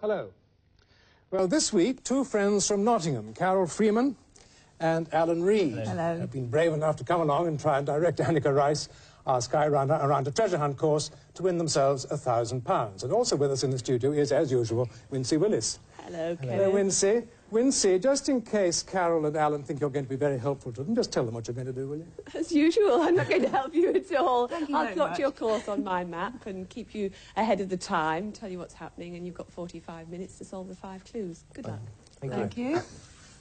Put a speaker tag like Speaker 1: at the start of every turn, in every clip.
Speaker 1: Hello. Well, this week, two friends from Nottingham, Carol Freeman and Alan Reed, have been brave enough to come along and try and direct Annika Rice, our sky runner, around a treasure hunt course to win themselves £1,000. And also with us in the studio is, as usual, Wincy Willis.
Speaker 2: Hello, Kevin.
Speaker 1: Hello, Wincy. Wincy, just in case Carol and Alan think you're going to be very helpful to them, just tell them what you're going to do, will you?
Speaker 2: As usual, I'm not going to help you at all. I'll plot
Speaker 3: much.
Speaker 2: your course on my map and keep you ahead of the time, tell you what's happening, and you've got 45 minutes to solve the 5 clues. Good luck.
Speaker 3: Thank you.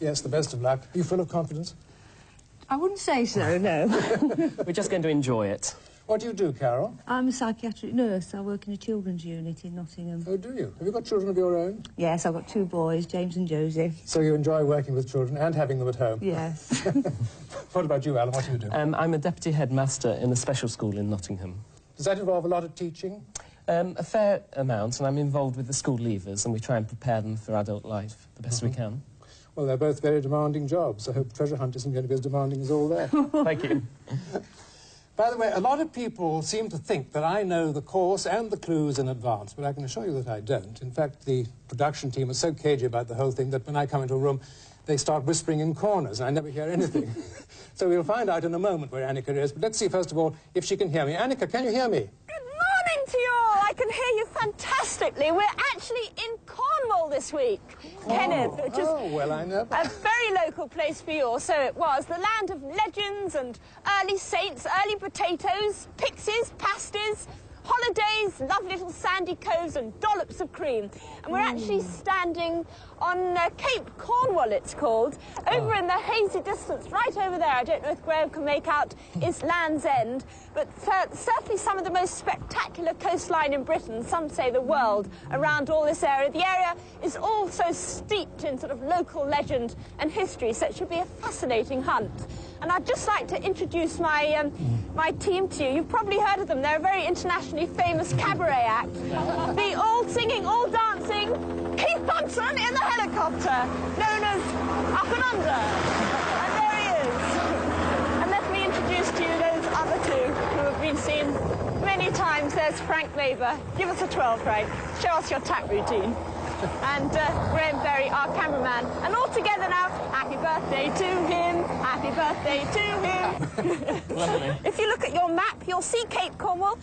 Speaker 1: Yes, the best of luck. Are you full of confidence?
Speaker 3: I wouldn't say so, no.
Speaker 4: We're just going to enjoy it.
Speaker 1: What do you do, Carol?
Speaker 3: I'm a psychiatric nurse. I work in a children's unit in Nottingham.
Speaker 1: Oh, do you? Have you got children of your own?
Speaker 3: Yes, I've got 2 boys, James and Josie.
Speaker 1: So you enjoy working with children and having them at home?
Speaker 3: Yes.
Speaker 1: What about you, Alan? What do you do?
Speaker 4: I'm a deputy headmaster in a special school in Nottingham.
Speaker 1: Does that involve a lot of teaching?
Speaker 4: A fair amount, and I'm involved with the school leavers, and we try and prepare them for adult life the best we can.
Speaker 1: Well, they're both very demanding jobs. I hope treasure hunt isn't going to be as demanding as all that.
Speaker 4: Thank you.
Speaker 1: By the way, a lot of people seem to think that I know the course and the clues in advance, but I can assure you that I don't. In fact, the production team is so cagey about the whole thing that when I come into a room, they start whispering in corners, and I never hear anything. So we'll find out in a moment where Annika is, but let's see, first of all, if she can hear me. Annika, can you hear me?
Speaker 5: Good morning to you all. I can hear you fantastically. We're actually in Cornwall this week, Kenneth, which is
Speaker 1: well, I know.
Speaker 5: a very local place for you, or so it was. The land of legends and early saints, early potatoes, pixies, pasties, holidays, lovely little sandy coves and dollops of cream. And we're actually standing on Cape Cornwall, it's called, over in the hazy distance, right over there. I don't know if Graham can make out, is Land's End, but certainly some of the most spectacular coastline in Britain, some say the world, around all this area. The area is also steeped in sort of local legend and history, so it should be a fascinating hunt. And I'd just like to introduce my my team to you. You've probably heard of them. They're a very internationally famous cabaret act. The all-singing, all-dancing Keith Bunsen in the helicopter, known as Up and Under. And there he is. And let me introduce to you those other 2 who have been seen many times. There's Frank Labour. Give us a 12, Frank. Show us your tap routine. And Graham Berry, our cameraman. And all together now, happy birthday to him, happy birthday to him.
Speaker 4: Lovely.
Speaker 5: If you look at your map, you'll see Cape Cornwall.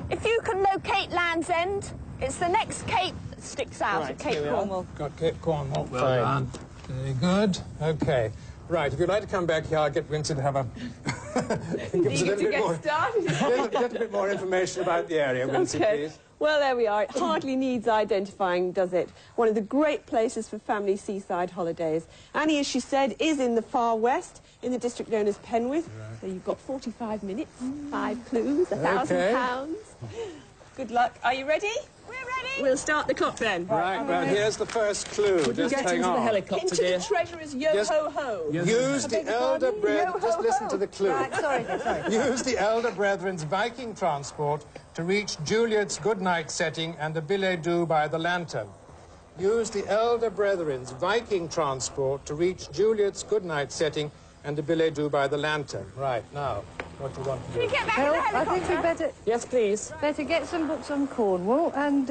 Speaker 5: If you can locate Land's End, it's the next cape that sticks out
Speaker 4: Right,
Speaker 5: at Cape
Speaker 4: here we
Speaker 5: Cornwall.
Speaker 1: Got Cape Cornwall.
Speaker 4: Well done.
Speaker 1: Very good. OK. Right, if you'd like to come back here, I'll get Wincy to have a... give us a little bit more information about the area, Wincy, please.
Speaker 2: Well, there we are. It hardly needs identifying, does it? One of the great places for family seaside holidays. Annie, as she said, is in the far west, in the district known as Penwith. Right. So you've got 45 minutes, 5 clues, £1,000. Good luck. Are you ready?
Speaker 5: We're ready.
Speaker 2: We'll start the clock then.
Speaker 1: Right, well, here's the first clue.
Speaker 4: Would you
Speaker 1: Just
Speaker 4: get
Speaker 1: hang
Speaker 4: into
Speaker 1: on.
Speaker 4: the helicopter,
Speaker 2: Into
Speaker 4: dear?
Speaker 2: the treasurer's yo-ho-ho.
Speaker 1: Use the elder brethren... Just listen to the clue.
Speaker 3: Right, sorry.
Speaker 1: Use the elder brethren's Viking transport to reach Juliet's goodnight setting and the billet-doux by the lantern. Use the elder brethren's Viking transport to reach Juliet's goodnight setting and the billet-doux by the lantern. Right, now, what do you want to do?
Speaker 5: Can you get back in
Speaker 3: Well,
Speaker 5: the
Speaker 3: I
Speaker 5: helicopter?
Speaker 3: think we better
Speaker 4: Yes, please.
Speaker 3: get some books on Cornwall and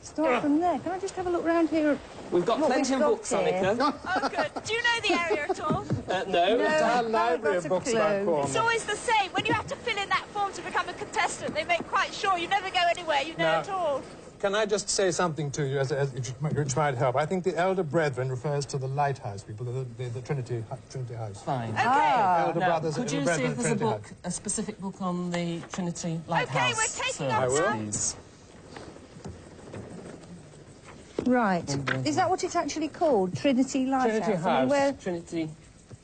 Speaker 3: start from there. Can I just have a look round here?
Speaker 4: We've got
Speaker 3: What
Speaker 4: plenty of
Speaker 3: we've got
Speaker 4: books,
Speaker 3: here.
Speaker 4: Annika.
Speaker 5: Oh, good. Do you know the area at all?
Speaker 4: No.
Speaker 1: It's our library
Speaker 3: got
Speaker 1: of
Speaker 3: a
Speaker 1: books
Speaker 3: clue.
Speaker 1: about
Speaker 5: It's
Speaker 1: Cornwall.
Speaker 5: always the same. When you have to fill in that form to become a contestant, they make quite sure you never go anywhere, you know
Speaker 1: Now-
Speaker 5: at all.
Speaker 1: Can I just say something to you which might help? I think the elder brethren refers to the lighthouse people, the Trinity House.
Speaker 4: Fine.
Speaker 1: Elder
Speaker 4: Now,
Speaker 1: brothers,
Speaker 4: could you
Speaker 1: elder
Speaker 4: see
Speaker 1: brethren,
Speaker 4: if there's a
Speaker 1: Trinity
Speaker 4: book,
Speaker 1: House.
Speaker 4: a specific book on the Trinity Lighthouse?
Speaker 5: we're taking
Speaker 4: service,
Speaker 5: up
Speaker 1: I will.
Speaker 4: please?
Speaker 3: Right. Is that what it's actually called? Trinity Lighthouse?
Speaker 1: Trinity
Speaker 3: I mean,
Speaker 1: House.
Speaker 4: Trinity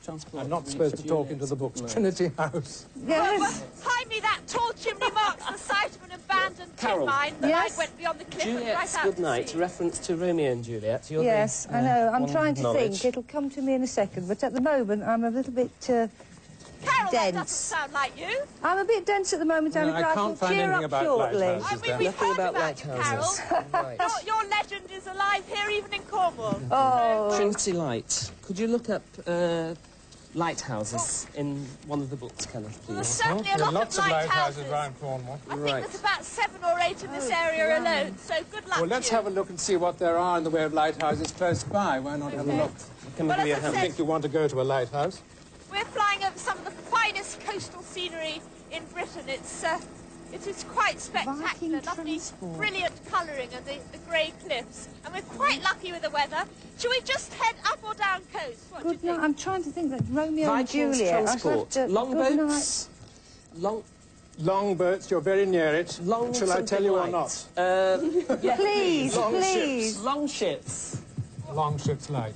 Speaker 4: Transport.
Speaker 1: I'm not supposed to talk into the books.
Speaker 4: No.
Speaker 1: Trinity House.
Speaker 3: Yes.
Speaker 5: Behind me, that tall chimney marks the site of an abandoned tin
Speaker 4: Carol.
Speaker 5: mine that
Speaker 3: Yes.
Speaker 5: I went beyond the cliff and right
Speaker 4: Juliet's
Speaker 5: out
Speaker 4: Good
Speaker 5: to
Speaker 4: Night,
Speaker 5: sea.
Speaker 4: reference to Romeo and Juliet. You're
Speaker 3: Yes,
Speaker 4: the,
Speaker 3: I know. I'm
Speaker 4: one
Speaker 3: trying to
Speaker 4: knowledge.
Speaker 3: think. It'll come to me in a second, but at the moment I'm a little bit
Speaker 5: Carol, that doesn't
Speaker 3: dense.
Speaker 5: sound like you.
Speaker 3: I'm a bit dense at the moment, Annika.
Speaker 1: I can't
Speaker 3: will
Speaker 1: find
Speaker 3: cheer
Speaker 1: anything
Speaker 3: up
Speaker 1: about
Speaker 3: shortly.
Speaker 1: lighthouses.
Speaker 5: I
Speaker 1: Is
Speaker 5: mean,
Speaker 1: there?
Speaker 5: we've
Speaker 4: Nothing
Speaker 5: heard
Speaker 4: about
Speaker 5: about you, Carol.
Speaker 4: lighthouses.
Speaker 5: Your legend is alive here, even in Cornwall.
Speaker 3: Oh,
Speaker 4: Trinity Light. Could you look up lighthouses in one of the books, Kenneth,
Speaker 5: Well, there's
Speaker 4: please?
Speaker 5: certainly a
Speaker 1: There are
Speaker 5: lot
Speaker 1: lots
Speaker 5: of
Speaker 1: of lighthouses
Speaker 5: lighthouses.
Speaker 1: around Cornwall.
Speaker 5: I think
Speaker 4: Right.
Speaker 5: there's about 7 or 8 in this area alone, so good luck
Speaker 1: Well, let's
Speaker 5: to you.
Speaker 1: have a look and see what there are in the way of lighthouses close by. Why not have a look?
Speaker 4: Can we
Speaker 5: Well,
Speaker 4: give you a
Speaker 5: as I
Speaker 4: hand?
Speaker 1: I think you want to go to a lighthouse.
Speaker 5: We're flying over some of the finest coastal scenery in Britain. It is quite spectacular,
Speaker 3: Viking
Speaker 5: lovely,
Speaker 3: transport.
Speaker 5: brilliant colouring and the grey cliffs. And we're quite lucky with the weather. Shall we just head up or down coast? What do you
Speaker 3: Good
Speaker 5: think?
Speaker 3: night. I'm trying to think that Romeo and
Speaker 4: Vikings
Speaker 3: Juliet. I'd have
Speaker 4: transport.
Speaker 3: to-
Speaker 4: Longboats?
Speaker 1: Longboats, you're very near it.
Speaker 4: Long
Speaker 1: Shall I
Speaker 4: something
Speaker 1: tell you or
Speaker 4: light.
Speaker 1: not?
Speaker 4: Yeah,
Speaker 3: Please,
Speaker 1: Long
Speaker 3: please.
Speaker 4: Long ships.
Speaker 1: Long ship's light.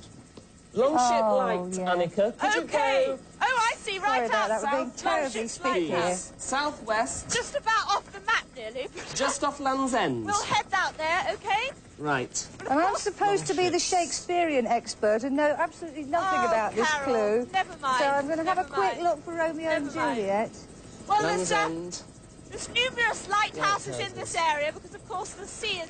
Speaker 4: Long ship
Speaker 3: Oh,
Speaker 4: light,
Speaker 3: yeah.
Speaker 4: Annika. Could you
Speaker 5: Okay.
Speaker 4: go
Speaker 5: Oh, I see.
Speaker 3: Sorry
Speaker 5: Right
Speaker 3: about
Speaker 5: out
Speaker 3: that. We're being
Speaker 5: south.
Speaker 3: terribly
Speaker 5: Longship's
Speaker 3: speedy
Speaker 5: lighthouse.
Speaker 4: southwest,
Speaker 5: Just about off the map, nearly.
Speaker 4: just off Land's End?
Speaker 5: We'll head out there, okay?
Speaker 4: Right.
Speaker 3: And I'm supposed to be the Shakespearean expert and know absolutely nothing about this
Speaker 5: Carol,
Speaker 3: clue.
Speaker 5: Never mind.
Speaker 3: So I'm going to have a
Speaker 5: never
Speaker 3: quick
Speaker 5: mind.
Speaker 3: look for Romeo and
Speaker 5: Never mind.
Speaker 3: Juliet.
Speaker 5: Well,
Speaker 4: Land's
Speaker 5: there's,
Speaker 4: End.
Speaker 5: there's numerous lighthouses in this area because, of course, the sea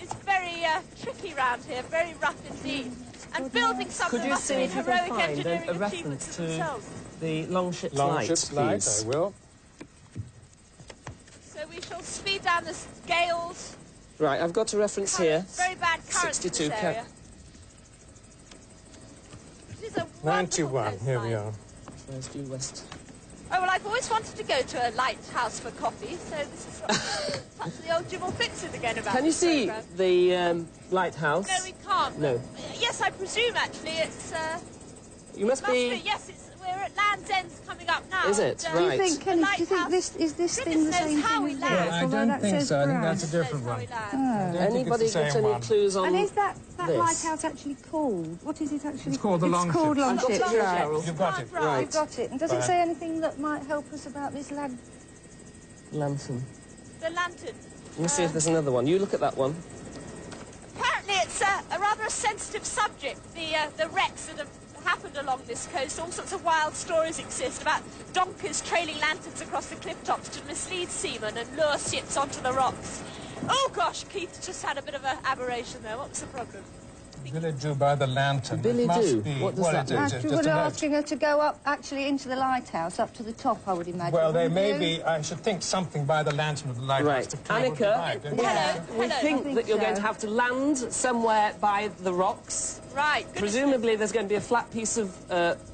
Speaker 5: is very tricky round here, very rough indeed. And building
Speaker 4: Could
Speaker 5: something
Speaker 4: you
Speaker 5: must
Speaker 4: see
Speaker 5: be
Speaker 4: if you
Speaker 5: heroic
Speaker 4: can find
Speaker 5: engineering
Speaker 4: a
Speaker 5: achievements
Speaker 4: reference
Speaker 5: in
Speaker 4: to
Speaker 5: themselves.
Speaker 4: the long ship's
Speaker 1: Long
Speaker 4: light,
Speaker 1: ship's light,
Speaker 4: please?
Speaker 1: I will.
Speaker 5: So we shall speed down the gales.
Speaker 4: Right, I've got a reference here.
Speaker 5: Very bad currents in
Speaker 4: 62
Speaker 5: this area. It is a wonderful
Speaker 1: 91, here we
Speaker 5: coastline.
Speaker 1: are.
Speaker 4: Where's due west?
Speaker 5: Oh, well, I've always wanted to go to a lighthouse for coffee, so this is touch the old Jim or Fixit again about
Speaker 4: Can you
Speaker 5: this
Speaker 4: see
Speaker 5: programme.
Speaker 4: the lighthouse?
Speaker 5: No, we can't.
Speaker 4: No.
Speaker 5: but- Yes, I presume, actually, it's...
Speaker 4: You must
Speaker 5: must
Speaker 4: be...
Speaker 5: be, yes, we're at Land's End coming up now.
Speaker 4: Is it?
Speaker 5: and,
Speaker 3: Do you
Speaker 4: Right.
Speaker 3: think,
Speaker 5: the
Speaker 3: Kenneth, do you think
Speaker 5: lighthouse-
Speaker 3: this is this thing the
Speaker 5: Goodness knows
Speaker 3: same
Speaker 5: how
Speaker 3: thing
Speaker 5: we
Speaker 3: as
Speaker 5: land.
Speaker 3: this?
Speaker 1: I
Speaker 3: Although
Speaker 1: don't
Speaker 3: that
Speaker 1: think
Speaker 3: says
Speaker 1: so. I think
Speaker 3: Brad.
Speaker 1: that's a different
Speaker 5: That's how
Speaker 1: one.
Speaker 5: we land.
Speaker 1: I don't think
Speaker 4: Anybody
Speaker 1: it's the
Speaker 4: got
Speaker 1: same
Speaker 4: any
Speaker 1: one.
Speaker 4: clues on
Speaker 3: And is that
Speaker 4: this?
Speaker 3: lighthouse actually called? What is it actually?
Speaker 1: It's called the Long
Speaker 3: called
Speaker 1: Ship.
Speaker 3: Long
Speaker 4: I've got
Speaker 3: Ship,
Speaker 4: it here,
Speaker 3: right.
Speaker 4: Carol.
Speaker 1: You've got it.
Speaker 5: Right.
Speaker 3: You've got it. And does it
Speaker 1: Right.
Speaker 3: say anything that might help us about this lad?
Speaker 4: Lantern.
Speaker 5: The lantern.
Speaker 4: Let me see if there's another one. You look at that one.
Speaker 5: Apparently it's a rather a sensitive subject, the wrecks that have happened along this coast. All sorts of wild stories exist about donkeys trailing lanterns across the cliff tops to mislead seamen and lure ships onto the rocks. Oh gosh, Keith just had a bit of an aberration there. What's the problem?
Speaker 1: Billy do by the lantern.
Speaker 4: Billy
Speaker 1: It must
Speaker 4: do?
Speaker 1: be,
Speaker 4: What does
Speaker 1: well,
Speaker 4: that
Speaker 1: it
Speaker 4: mean?
Speaker 1: is,
Speaker 3: Actually,
Speaker 1: just
Speaker 3: we're
Speaker 1: a note.
Speaker 3: asking her to go up, actually, into the lighthouse, up to the top, I would imagine.
Speaker 1: Well, there
Speaker 3: wouldn't
Speaker 1: may
Speaker 3: you?
Speaker 1: be, I should think, something by the lantern of the lighthouse.
Speaker 4: Right.
Speaker 1: to cable
Speaker 4: Annika,
Speaker 1: divide, don't you?
Speaker 3: Yeah.
Speaker 4: we
Speaker 5: Hello.
Speaker 4: think
Speaker 3: I think
Speaker 4: that you're going
Speaker 3: so.
Speaker 4: to have to land somewhere by the rocks.
Speaker 5: Right. goodness
Speaker 4: Presumably there's going to be a flat piece of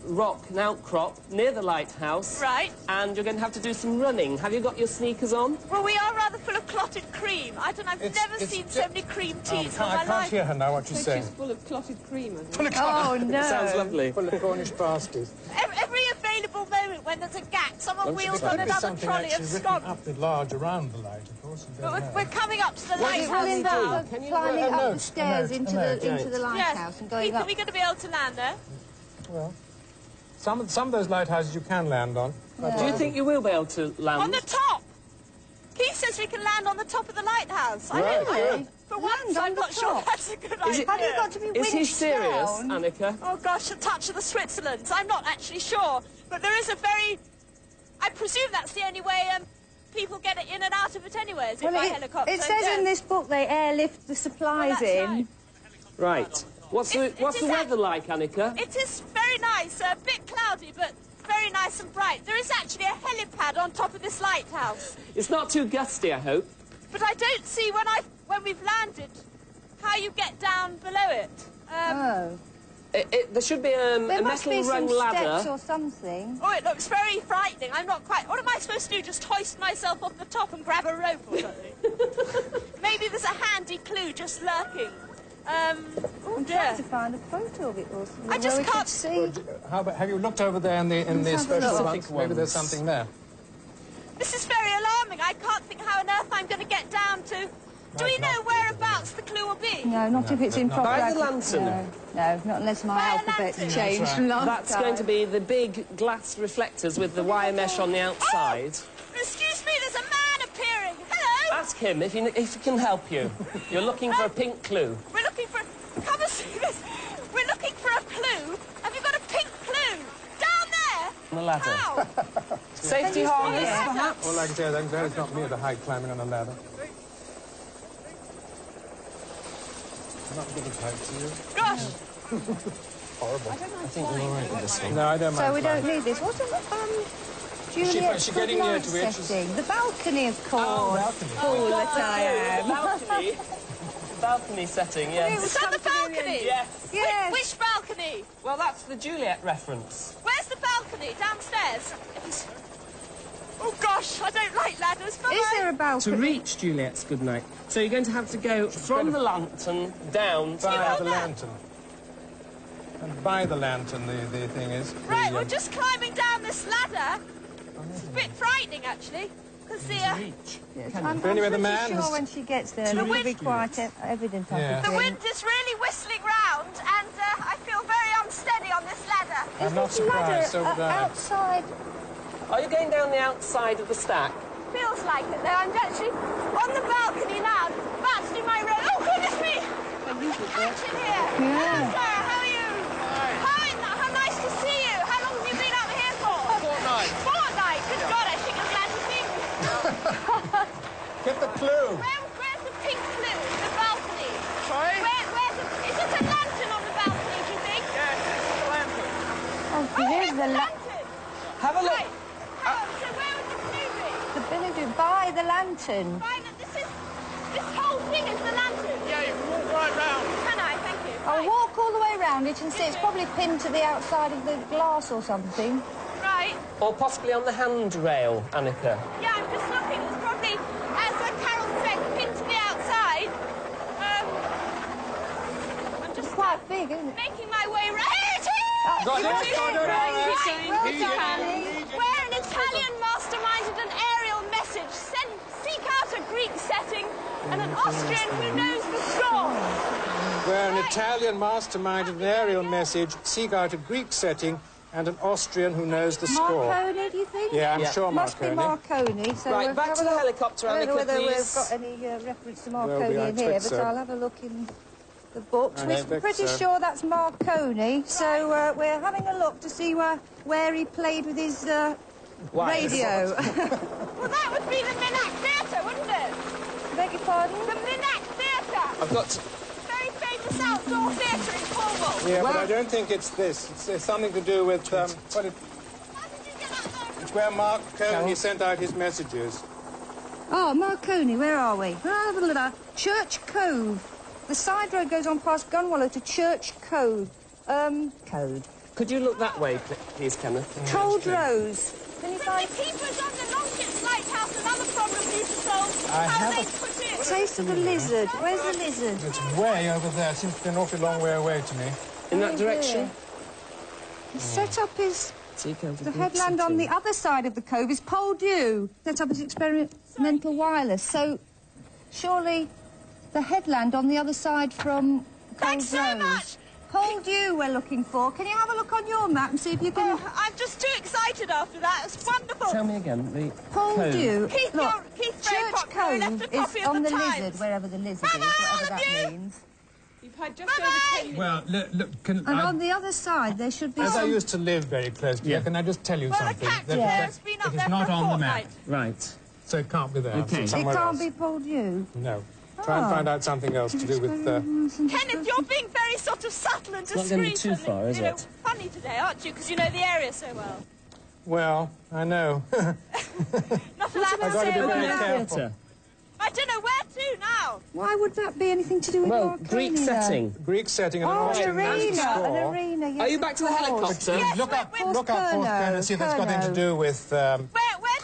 Speaker 4: rock, an outcrop, near the lighthouse.
Speaker 5: Right.
Speaker 4: And you're going to have to do some running. Have you got your sneakers on?
Speaker 5: Well, we are rather full of clotted cream. I don't know, I've
Speaker 1: It's-
Speaker 5: never
Speaker 1: it's
Speaker 5: seen
Speaker 1: ju-
Speaker 5: so many cream
Speaker 1: Oh,
Speaker 5: teas in
Speaker 1: I
Speaker 5: my
Speaker 1: can't
Speaker 5: life.
Speaker 1: hear her now, what you say.
Speaker 2: full of clotted cream.
Speaker 3: Oh, no.
Speaker 4: Sounds lovely.
Speaker 1: Full of Cornish pasties.
Speaker 5: Every available moment when there's a gap, someone wheels
Speaker 1: There
Speaker 5: on
Speaker 1: could be
Speaker 5: another
Speaker 1: something
Speaker 5: trolley of
Speaker 1: actually written
Speaker 5: scones.
Speaker 1: up with large around the light, of course. you don't
Speaker 5: But
Speaker 1: know.
Speaker 5: we're coming up to the
Speaker 3: It will
Speaker 5: lighthouse
Speaker 3: involve
Speaker 5: now.
Speaker 4: Can you
Speaker 3: climbing
Speaker 1: a
Speaker 3: up
Speaker 1: note,
Speaker 3: the stairs
Speaker 1: a
Speaker 3: into
Speaker 1: note.
Speaker 3: the
Speaker 5: Yes.
Speaker 3: lighthouse and going
Speaker 5: Keith,
Speaker 3: up.
Speaker 5: are we going to be able to land there?
Speaker 1: Well, some of those lighthouses you can land on.
Speaker 4: Do you think you will be able to land?
Speaker 5: On the top! Keith says we can land on the top of the lighthouse. I
Speaker 1: Right.
Speaker 5: don't know.
Speaker 3: Really?
Speaker 5: For once,
Speaker 3: Land on
Speaker 5: I'm
Speaker 3: the
Speaker 5: not sure
Speaker 3: top?
Speaker 5: that's a good
Speaker 4: Is
Speaker 5: idea.
Speaker 4: it-
Speaker 3: Have you got to be
Speaker 4: Is he
Speaker 3: winched
Speaker 4: serious,
Speaker 3: down?
Speaker 4: Annika?
Speaker 5: Oh gosh, a touch of the Switzerlands. I'm not actually sure. But there is a very... I presume that's the only way people get in and out of it anyway, is it by helicopter?
Speaker 3: it says in this book they airlift the supplies
Speaker 5: that's
Speaker 3: in.
Speaker 5: right.
Speaker 4: Right. What's
Speaker 5: It-
Speaker 4: the
Speaker 5: it is
Speaker 4: weather like, Annika?
Speaker 5: It is very nice, a bit cloudy, but very nice and bright. There is actually a helipad on top of this lighthouse.
Speaker 4: It's not too gusty, I hope.
Speaker 5: But I don't see when we've landed how you get down below it.
Speaker 3: Oh.
Speaker 4: There should be a
Speaker 3: There must
Speaker 4: metal
Speaker 3: be
Speaker 4: rung
Speaker 3: some
Speaker 4: ladder.
Speaker 3: steps or something.
Speaker 5: Oh, it looks very frightening. I'm not quite... What am I supposed to do? Just hoist myself off the top and grab a rope or something? Maybe there's a handy clue just lurking.
Speaker 3: I'm
Speaker 5: dear.
Speaker 3: trying to find a photo of it or something.
Speaker 5: I just
Speaker 3: where we
Speaker 5: can't-
Speaker 3: could see.
Speaker 1: How about, have you looked over there in the
Speaker 3: Let's have a
Speaker 1: special
Speaker 3: look.
Speaker 1: ones? Maybe there's
Speaker 4: ones.
Speaker 1: something there.
Speaker 5: This is very alarming. I can't think how on earth I'm going to get down to... Do we know whereabouts the clue will be?
Speaker 3: No, not if it's in
Speaker 1: not
Speaker 3: proper...
Speaker 4: by the
Speaker 3: alphabet.
Speaker 4: lantern.
Speaker 3: No, not unless my
Speaker 5: By a
Speaker 3: alphabet's
Speaker 5: lantern.
Speaker 3: changed
Speaker 1: That's
Speaker 3: from last
Speaker 4: That's
Speaker 3: time.
Speaker 4: going to be the big glass reflectors with the wire mesh on the outside.
Speaker 5: Excuse me, there's a man appearing. Hello?
Speaker 4: Ask him if he can help you. You're looking for a pink clue.
Speaker 5: We're looking for... Come and see this. We're looking for a clue. Have you got a pink clue? Down there?
Speaker 4: On the ladder.
Speaker 5: How?
Speaker 4: Safety harness, perhaps?
Speaker 1: All I can say is I'm glad it's not me at the height climbing on a ladder. Not good at heights, are you?
Speaker 5: Gosh.
Speaker 1: horrible.
Speaker 4: I think we're all right with this one.
Speaker 1: No, I don't mind.
Speaker 3: So we don't
Speaker 1: flying.
Speaker 3: need this. What's Juliet's
Speaker 1: she getting near
Speaker 3: good
Speaker 1: to
Speaker 3: light
Speaker 1: it?
Speaker 3: setting? The balcony, of course.
Speaker 1: Oh, balcony.
Speaker 3: Fool that I am.
Speaker 4: Balcony. Balcony setting, yes.
Speaker 5: Is that the balcony?
Speaker 4: Yes.
Speaker 3: Yes.
Speaker 5: Which balcony?
Speaker 4: Well, that's the Juliet reference.
Speaker 5: Where's the balcony? Downstairs? Oh, gosh, I don't like ladders. Bye-bye.
Speaker 3: Is there a
Speaker 4: To
Speaker 3: balcony?
Speaker 4: reach Juliet's good night. So you're going to have to go from the lantern down to
Speaker 1: By the
Speaker 5: that?
Speaker 1: lantern. And by the lantern, the thing is...
Speaker 5: Right,
Speaker 1: the,
Speaker 5: we're just climbing down this ladder. It's a bit frightening, actually. Because the,
Speaker 4: reach.
Speaker 3: Yes,
Speaker 4: Can
Speaker 3: I'm
Speaker 1: If only
Speaker 3: pretty
Speaker 1: the man
Speaker 3: sure
Speaker 1: has-
Speaker 3: when she gets there,
Speaker 1: to
Speaker 3: it'll be
Speaker 1: reach
Speaker 3: quite evident, I
Speaker 1: Yeah.
Speaker 5: the
Speaker 3: think.
Speaker 5: wind is really whistling round, and I feel very unsteady on this ladder.
Speaker 1: I'm not
Speaker 3: Is this ladder
Speaker 1: surprised, so would I.
Speaker 3: outside?
Speaker 4: Are you going down the outside of the stack?
Speaker 5: Feels like it, though. I'm actually on the balcony now, about to do my row. Oh, goodness me! Catch in here.
Speaker 3: Yeah.
Speaker 5: Hello, sir. How are you? Hi. How nice to see you. How long have you been out here for?
Speaker 1: Fortnight.
Speaker 5: Fortnight. Good God, I think I'm glad to see you.
Speaker 1: Get the clue.
Speaker 5: Where's the pink flue? The balcony.
Speaker 6: Sorry?
Speaker 5: Is it a lantern on the balcony, do you think?
Speaker 6: Yes, it's a lantern.
Speaker 3: Oh,
Speaker 5: Oh,
Speaker 3: it
Speaker 5: it's
Speaker 3: is
Speaker 5: a
Speaker 3: the
Speaker 5: lantern.
Speaker 4: Have a look.
Speaker 5: Right. So where would the flue be?
Speaker 3: the building by the lantern.
Speaker 5: Fine, this whole thing is the lantern.
Speaker 6: Yeah, you can walk right round.
Speaker 5: Can I? Thank you.
Speaker 3: I'll
Speaker 5: Right.
Speaker 3: walk all the way around it and see it's probably pinned to the outside of the glass or something.
Speaker 5: Right.
Speaker 4: Or possibly on the handrail, Annika.
Speaker 5: Yeah, I'm just looking. It's probably, as Carol said, pinned to the outside. I'm just
Speaker 3: Quite big, isn't it?
Speaker 5: making my way right. Here it is!
Speaker 1: Got it?
Speaker 5: Got
Speaker 1: Got it?
Speaker 5: Right.
Speaker 3: Well
Speaker 1: Easy.
Speaker 3: done, Annie.
Speaker 5: Where an Italian masterminded an aerial message, seek out a Greek setting, and an Austrian who knows the score.
Speaker 1: Where an
Speaker 5: Right.
Speaker 1: Italian masterminded an aerial message, seek out a Greek setting, and an Austrian who knows the score.
Speaker 3: Marconi, do you think?
Speaker 1: Yeah, I'm
Speaker 4: Yeah.
Speaker 1: sure
Speaker 3: Must be
Speaker 1: Marconi.
Speaker 3: Marconi. So
Speaker 4: Right,
Speaker 3: we'll
Speaker 4: back
Speaker 3: have
Speaker 4: to
Speaker 3: a
Speaker 4: the
Speaker 3: look.
Speaker 4: helicopter,
Speaker 3: I don't know
Speaker 4: Annika,
Speaker 3: whether
Speaker 4: please.
Speaker 3: we've got any reference to
Speaker 1: Will
Speaker 3: Marconi
Speaker 1: be, I
Speaker 3: in here,
Speaker 1: expect
Speaker 3: but
Speaker 1: so.
Speaker 3: I'll have a look in the books.
Speaker 1: I
Speaker 3: We're
Speaker 1: expect
Speaker 3: pretty
Speaker 1: so.
Speaker 3: sure that's Marconi, so we're having a look to see where he played with his radio.
Speaker 5: Well, that would be the Minack Theatre, wouldn't it?
Speaker 3: Beg your pardon?
Speaker 5: The Minack Theatre.
Speaker 4: I've got...
Speaker 5: Very famous outdoor theatre in Cornwall.
Speaker 1: Yeah, but
Speaker 4: Well-
Speaker 1: I don't think it's this. It's something to do with
Speaker 5: How did you get out there?
Speaker 1: it's where Marconi sent out his messages.
Speaker 3: Oh, Marconi, where are we? Church Cove. The side road goes on past Gunwallow to Church Cove. Code.
Speaker 4: Could you look that way, please, Kenneth?
Speaker 3: Cold Rose. Can you
Speaker 5: From
Speaker 3: find...
Speaker 5: the keepers on the Longship's lighthouse, another problem due to solve.
Speaker 1: I
Speaker 5: How
Speaker 1: have
Speaker 5: they
Speaker 1: a-
Speaker 5: put it.
Speaker 3: Taste of the lizard. Where's the lizard?
Speaker 1: It's way over there. Seems to be an awfully long way away to me.
Speaker 4: In that
Speaker 3: Over
Speaker 4: direction?
Speaker 3: there. He set up his...
Speaker 4: So you can have a
Speaker 3: The
Speaker 4: good
Speaker 3: headland on the
Speaker 4: setting.
Speaker 3: other side of the cove is Pole Dew. Set up his experimental wireless. So, surely the headland on the other side from
Speaker 5: Thanks
Speaker 3: Cold
Speaker 5: so
Speaker 3: Rose.
Speaker 5: much.
Speaker 3: Pole Dew we're looking for. Can you have a look on your map and see if you can...
Speaker 5: Oh, I'm just too excited after that. It's wonderful.
Speaker 4: Tell me again, the
Speaker 3: Pole
Speaker 4: code.
Speaker 3: Dew.
Speaker 5: Keith,
Speaker 3: Look,
Speaker 5: Keith's very
Speaker 3: Church
Speaker 5: popular. He left a
Speaker 3: Cove is
Speaker 5: copy of
Speaker 3: on
Speaker 5: the
Speaker 3: the
Speaker 5: Times.
Speaker 3: lizard, wherever the lizard is,
Speaker 5: Bye-bye, all
Speaker 3: whatever
Speaker 5: of
Speaker 3: that
Speaker 5: you.
Speaker 3: means.
Speaker 2: You've had just
Speaker 5: Bye-bye.
Speaker 2: over 10 minutes.
Speaker 1: Well, look, can
Speaker 3: And on the other side, there should be
Speaker 1: as I
Speaker 3: some...
Speaker 1: used to live very close to
Speaker 4: Yeah.
Speaker 1: here, can I just tell you
Speaker 5: Well, the
Speaker 1: something?
Speaker 5: cactus
Speaker 1: That-
Speaker 5: there
Speaker 1: that
Speaker 5: has been up
Speaker 1: it is
Speaker 5: there
Speaker 1: not
Speaker 5: for a
Speaker 1: on the map,
Speaker 5: fortnight.
Speaker 4: Right.
Speaker 1: so it can't be there.
Speaker 4: Okay.
Speaker 1: It's
Speaker 3: It
Speaker 1: somewhere
Speaker 3: can't
Speaker 1: else.
Speaker 3: be Pole Dew.
Speaker 1: No. Try and
Speaker 3: Oh.
Speaker 1: find out something else to do with...
Speaker 5: Kenneth, you're being very sort of subtle and
Speaker 4: not going to be
Speaker 5: discreet.
Speaker 4: too far,
Speaker 5: and,
Speaker 4: is
Speaker 5: you know,
Speaker 4: it?
Speaker 5: funny today, aren't you? Because you know the area so well.
Speaker 1: Well, I know.
Speaker 5: Not allowed
Speaker 1: I've
Speaker 5: to
Speaker 1: got to
Speaker 5: say
Speaker 1: be
Speaker 5: a
Speaker 1: very
Speaker 5: word.
Speaker 1: careful.
Speaker 4: Theatre.
Speaker 5: I don't know where to now.
Speaker 3: Why would that be anything to do with
Speaker 4: Well,
Speaker 3: Marconi,
Speaker 4: Greek
Speaker 3: though?
Speaker 4: setting.
Speaker 1: Greek setting and an
Speaker 3: Oh, an
Speaker 1: Austrian knows the
Speaker 3: arena,
Speaker 1: score.
Speaker 3: an arena, yes,
Speaker 4: Are you back to the
Speaker 3: of course.
Speaker 4: helicopter?
Speaker 5: Yes,
Speaker 1: Look up,
Speaker 5: we're-
Speaker 1: look up Fourth
Speaker 3: Kerno,
Speaker 1: Kerno and see if that's got anything to do with...
Speaker 5: Where do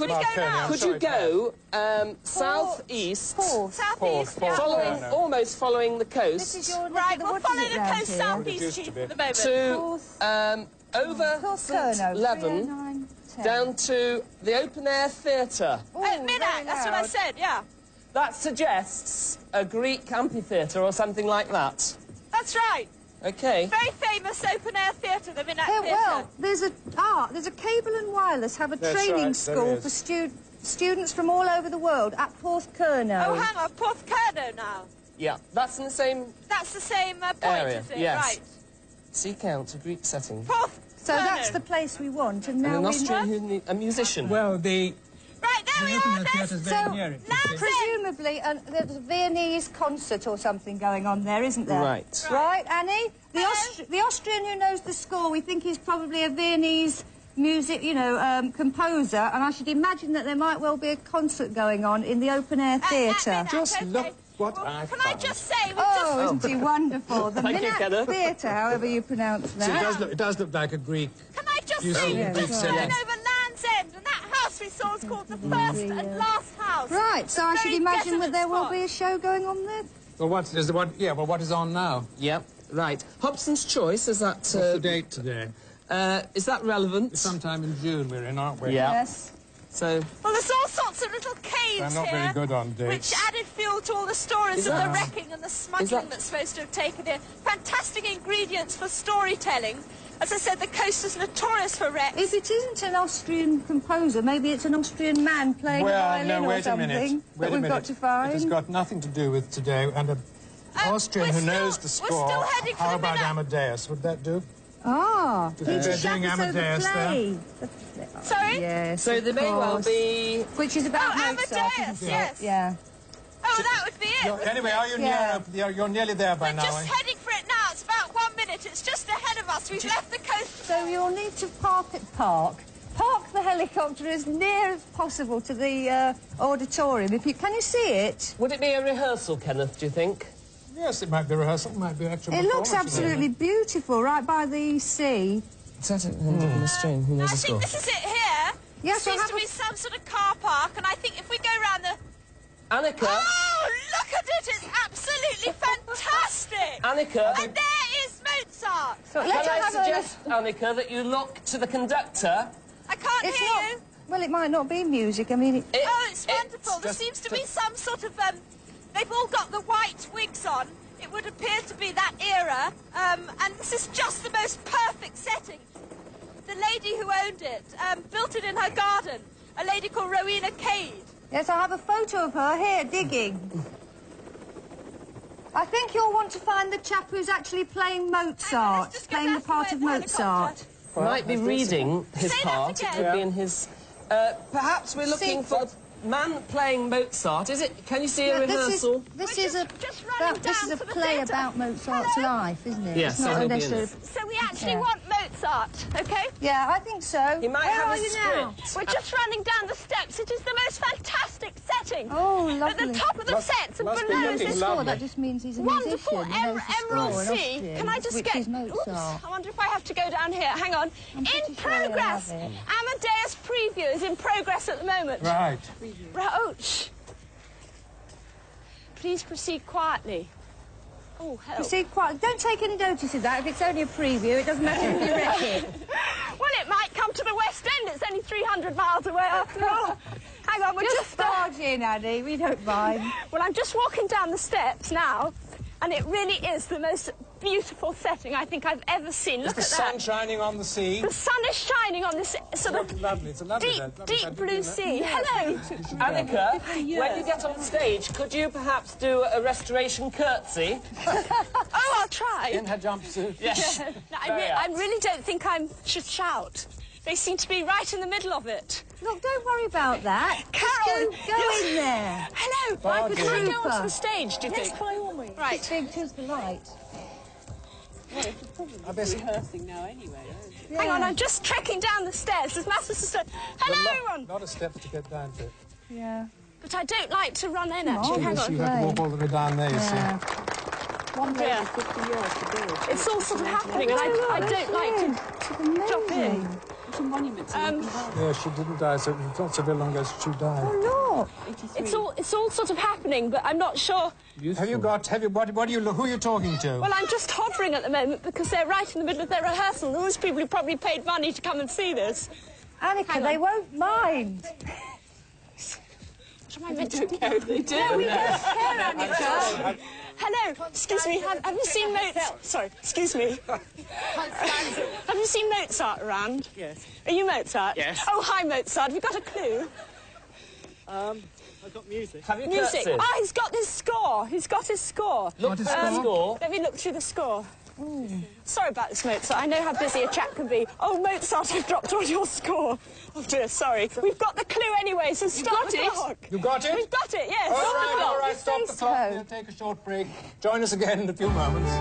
Speaker 5: we go
Speaker 1: Marconi,
Speaker 5: now?
Speaker 1: I'm
Speaker 4: Could
Speaker 1: sorry,
Speaker 4: you go
Speaker 3: Fourth.
Speaker 4: south-east,
Speaker 5: Southeast, yeah.
Speaker 4: following,
Speaker 1: Kerno.
Speaker 4: almost following the
Speaker 3: This is
Speaker 4: coast,
Speaker 3: your neck
Speaker 5: Right,
Speaker 3: of the
Speaker 5: we'll
Speaker 3: woods,
Speaker 5: follow
Speaker 3: is it,
Speaker 5: the
Speaker 3: round
Speaker 5: coast
Speaker 3: here?
Speaker 5: southeast
Speaker 1: used
Speaker 5: chief
Speaker 1: to be.
Speaker 5: at the moment.
Speaker 4: to
Speaker 3: Fourth,
Speaker 4: over
Speaker 3: Fourth
Speaker 4: St
Speaker 3: Kerno,
Speaker 4: Leven,
Speaker 3: 309, 10.
Speaker 4: down to the open-air theatre.
Speaker 3: Ooh,
Speaker 5: At Minack,
Speaker 3: very
Speaker 5: that's what I
Speaker 3: loud.
Speaker 5: said, yeah.
Speaker 4: That suggests a Greek amphitheatre or something like that.
Speaker 5: That's right.
Speaker 4: Okay.
Speaker 5: Very famous open-air theatre, the Minack
Speaker 3: Oh,
Speaker 5: Theatre.
Speaker 3: well, there's a cable and wireless have a
Speaker 1: That's
Speaker 3: training
Speaker 1: right, there
Speaker 3: school
Speaker 1: is.
Speaker 3: for students from all over the world at Porth Kerno.
Speaker 5: Oh, hang on, Porth Kerno now.
Speaker 4: Yeah, that's in the same
Speaker 5: That's the same point,
Speaker 4: Area,
Speaker 5: is it?
Speaker 4: yes.
Speaker 5: Right.
Speaker 4: seek out a Greek setting.
Speaker 5: Porth
Speaker 3: So
Speaker 5: Kerno.
Speaker 3: that's the place we want, and
Speaker 4: And
Speaker 3: now
Speaker 4: an
Speaker 3: we
Speaker 4: Austrian who need a musician.
Speaker 1: Well, the...
Speaker 5: Right, There we are, there's
Speaker 3: presumably, there's a Viennese concert or something going on there, isn't there?
Speaker 4: Right.
Speaker 3: Right, Annie? The Austrian who knows the score, we think he's probably a Viennese music, composer, and I should imagine that there might well be a concert going on in the open-air theatre.
Speaker 1: Just look what I
Speaker 5: Can
Speaker 1: found.
Speaker 5: I just say...
Speaker 3: Isn't he wonderful? The Minat Theatre, however you pronounce that.
Speaker 1: So it does look like a Greek.
Speaker 5: Can I just
Speaker 1: You
Speaker 5: say,
Speaker 1: see,
Speaker 5: we've
Speaker 1: Greek
Speaker 5: just
Speaker 1: setting.
Speaker 5: flown over Land's End, and that house we saw is called the first and last house.
Speaker 3: Right, so I should
Speaker 5: Very
Speaker 3: imagine that
Speaker 5: desolate
Speaker 3: there will
Speaker 5: spot.
Speaker 3: be a show going on there.
Speaker 1: Well, what is on now?
Speaker 4: Yep, right. Hobson's Choice, is that...
Speaker 1: What's the date today?
Speaker 4: Is that relevant?
Speaker 1: Sometime in June we're in, aren't we?
Speaker 4: Yeah.
Speaker 3: Yes.
Speaker 4: So...
Speaker 5: Well, there's all sorts of little caves
Speaker 1: I'm not
Speaker 5: here,
Speaker 1: very good on dates.
Speaker 5: which added fuel to all the stories
Speaker 4: Is
Speaker 5: of
Speaker 4: that-
Speaker 5: the wrecking and the smuggling
Speaker 4: that-
Speaker 5: that's supposed to have taken here. Fantastic ingredients for storytelling. As I said, the coast is notorious for wrecks.
Speaker 3: If it isn't an Austrian composer, maybe it's an Austrian man playing a
Speaker 1: Well,
Speaker 3: violin
Speaker 1: no,
Speaker 3: or
Speaker 1: wait a
Speaker 3: something
Speaker 1: minute. Wait
Speaker 3: that
Speaker 1: a
Speaker 3: we've
Speaker 1: minute.
Speaker 3: got to find.
Speaker 1: It has got nothing to do with today, and an Austrian
Speaker 5: we're
Speaker 1: who knows
Speaker 5: still-
Speaker 1: the
Speaker 5: we're
Speaker 1: score.
Speaker 5: still heading for
Speaker 1: How
Speaker 5: the
Speaker 1: about
Speaker 5: minute.
Speaker 1: Amadeus? Would that do?
Speaker 3: Ah,
Speaker 1: They're
Speaker 3: it's a
Speaker 1: doing
Speaker 3: Chapisso
Speaker 1: Amadeus
Speaker 3: the
Speaker 1: there.
Speaker 3: play.
Speaker 5: Sorry?
Speaker 3: Yes,
Speaker 4: So
Speaker 3: of
Speaker 4: there may well
Speaker 3: course.
Speaker 4: be...
Speaker 3: Which is about
Speaker 5: Oh,
Speaker 3: Mozart,
Speaker 5: Amadeus,
Speaker 3: isn't it?
Speaker 5: yes.
Speaker 3: Yeah.
Speaker 5: Oh, that would be it.
Speaker 1: Anyway, are you
Speaker 3: Yeah.
Speaker 1: near? You're nearly there by
Speaker 5: We're
Speaker 1: now.
Speaker 5: just
Speaker 1: eh?
Speaker 5: heading for it now. It's about 1 minute. It's just ahead of us. We've left the coast.
Speaker 3: So you'll need to park the helicopter as near as possible to the auditorium. Can you see it?
Speaker 4: Would it be a rehearsal, Kenneth, do you think?
Speaker 1: Yes, it might be rehearsal, it might be actual
Speaker 3: It looks
Speaker 1: performance.
Speaker 3: absolutely beautiful, right by the sea.
Speaker 4: Is that it? On the string? Who knows
Speaker 5: I
Speaker 4: the score?
Speaker 5: think this is it here.
Speaker 3: Yes,
Speaker 5: There
Speaker 3: we'll
Speaker 5: seems
Speaker 3: have
Speaker 5: to be some sort of car park, and I think if we go round the...
Speaker 4: Annika!
Speaker 5: Oh, look at it! It's absolutely fantastic!
Speaker 4: Annika!
Speaker 5: And there is Mozart!
Speaker 3: Let's
Speaker 4: Can I
Speaker 3: have
Speaker 4: suggest, Annika, that you look to the conductor?
Speaker 5: I can't
Speaker 3: It's
Speaker 5: hear
Speaker 3: not.
Speaker 5: you.
Speaker 3: Well, it might not be music. I mean,
Speaker 5: Oh, it's wonderful. There
Speaker 1: just-
Speaker 5: seems to be some sort of... they've all got the white wigs on. It would appear to be that era. And this is just the most perfect setting. The lady who owned it built it in her garden. A lady called Rowena Cade.
Speaker 3: yes, I have a photo of her here digging. I think you'll want to find the chap who's actually playing Mozart,
Speaker 5: Let's just go
Speaker 3: playing the
Speaker 5: back
Speaker 3: part
Speaker 5: to
Speaker 3: of
Speaker 5: where the
Speaker 3: Mozart.
Speaker 4: Might be reading his
Speaker 5: Say that
Speaker 4: part. It
Speaker 5: again.
Speaker 4: could be in his... perhaps we're looking for the man playing Mozart. Is it? Can you see a rehearsal?
Speaker 3: This
Speaker 5: We're
Speaker 3: is a
Speaker 5: just running
Speaker 3: this is
Speaker 5: down
Speaker 3: a
Speaker 5: to the
Speaker 3: play
Speaker 5: theatre.
Speaker 3: about Mozart's
Speaker 5: Hello?
Speaker 3: life, isn't it?
Speaker 4: Yeah,
Speaker 3: It's
Speaker 4: so
Speaker 3: not
Speaker 4: he'll be in
Speaker 3: necessarily.
Speaker 4: it.
Speaker 5: So we actually
Speaker 3: Yeah.
Speaker 5: want Mozart, okay?
Speaker 3: Yeah, I think so.
Speaker 4: He might
Speaker 3: Where
Speaker 4: have
Speaker 3: are
Speaker 4: a
Speaker 3: you now?
Speaker 4: script.
Speaker 5: We're just running down the steps. It is the most fantastic setting.
Speaker 3: Oh,
Speaker 5: At
Speaker 3: lovely.
Speaker 5: the top of the
Speaker 1: Must-
Speaker 5: sets and
Speaker 1: must be
Speaker 5: below
Speaker 3: Knows
Speaker 5: is
Speaker 3: the
Speaker 1: looking
Speaker 5: this
Speaker 3: score,
Speaker 1: lovely.
Speaker 3: that just means he's a
Speaker 5: wonderful
Speaker 3: musician. He knows the score
Speaker 5: Emerald
Speaker 3: in
Speaker 5: Sea.
Speaker 3: Austrian,
Speaker 5: Can I just
Speaker 3: which
Speaker 5: get...
Speaker 3: is Mozart.
Speaker 5: Oops, I wonder if I have to go down here. Hang on.
Speaker 3: I'm pretty
Speaker 5: In
Speaker 3: sure I
Speaker 5: progress.
Speaker 3: have it.
Speaker 5: Amadeus preview is in progress at the moment.
Speaker 1: Right.
Speaker 5: Oh, shh. Please proceed quietly. Oh, help.
Speaker 3: Proceed quiet. Don't take any notice of that. If it's only a preview, it doesn't matter if you wreck it.
Speaker 5: Well, it might come to the West End. It's only 300 miles away after all. Hang on, we're
Speaker 3: Just
Speaker 5: just...
Speaker 3: barge in, Annie. We don't mind.
Speaker 5: Well, I'm just walking down the steps now, and it really is the most beautiful setting I think I've ever seen.
Speaker 1: Is
Speaker 5: Look
Speaker 1: the
Speaker 5: at
Speaker 1: sun
Speaker 5: that.
Speaker 1: shining on the sea?
Speaker 5: The sun is shining on this sort of
Speaker 1: Lovely. It's a lovely
Speaker 5: deep,
Speaker 1: day. Lovely
Speaker 5: deep
Speaker 1: day.
Speaker 5: blue sea. Hello.
Speaker 4: Annika, when you get on stage, could you perhaps do a restoration curtsy?
Speaker 5: Oh, I'll try.
Speaker 1: In her jumpsuit.
Speaker 4: Yes.
Speaker 5: No,
Speaker 4: Very
Speaker 5: I
Speaker 4: apt.
Speaker 5: really don't think I should shout. They seem to be right in the middle of it.
Speaker 3: Look, don't worry about that.
Speaker 5: Carol,
Speaker 3: Just go in there.
Speaker 5: Hello.
Speaker 1: Bargain.
Speaker 5: Can I go
Speaker 3: Trooper.
Speaker 5: onto the stage, do you think?
Speaker 2: By all means.
Speaker 5: Right.
Speaker 3: Big to the light.
Speaker 2: Well, it's probably
Speaker 1: I bet-
Speaker 2: rehearsing now anyway.
Speaker 5: Hang on, I'm just trekking down the stairs. There's massive stairs. Hello, everyone.
Speaker 1: A lot of steps to get down to it.
Speaker 3: Yeah.
Speaker 5: But I don't like to run in,
Speaker 3: Come
Speaker 5: actually.
Speaker 3: on.
Speaker 5: Hang
Speaker 1: Yes,
Speaker 5: on.
Speaker 1: you have to walk all the way down there, you
Speaker 3: Yeah.
Speaker 2: One day
Speaker 5: Yeah.
Speaker 2: is 50 euros to do it.
Speaker 5: It's all sort of happening, and I don't like to drop in.
Speaker 2: It's a monument to Lincoln Hall.
Speaker 1: see. Yeah, she didn't die, so it's not so very long ago she died.
Speaker 3: Look.
Speaker 2: 83.
Speaker 5: It's all sort of happening, but I'm not sure.
Speaker 1: What do you look, who are you talking to?
Speaker 5: Well, I'm just hovering at the moment because they're right in the middle of their rehearsal. And all these people who probably paid money to come and see this.
Speaker 3: Annika,
Speaker 5: Hang
Speaker 3: they
Speaker 5: on.
Speaker 3: won't mind.
Speaker 5: What am I meant to do?
Speaker 2: They do.
Speaker 5: Hello, excuse me, have you seen Mozart? Sorry, excuse me. Have you seen Mozart around?
Speaker 6: Yes.
Speaker 5: Are you Mozart?
Speaker 6: Yes.
Speaker 5: Oh, hi, Mozart. Have you got a clue?
Speaker 6: I've got music.
Speaker 4: Have you
Speaker 5: Music.
Speaker 4: curtsied?
Speaker 5: Ah, he's got his score. He's got his score.
Speaker 4: Look for the score.
Speaker 5: Let me look through the score. Sorry about this, Mozart. I know how busy a chap can be. Oh, Mozart, I've dropped on your score. Oh, dear, sorry. We've got the clue anyway, so stop the clock.
Speaker 1: You got it?
Speaker 5: We've got it, yes.
Speaker 1: All right, stop the clock. We'll take a short break. Join us again in a few moments.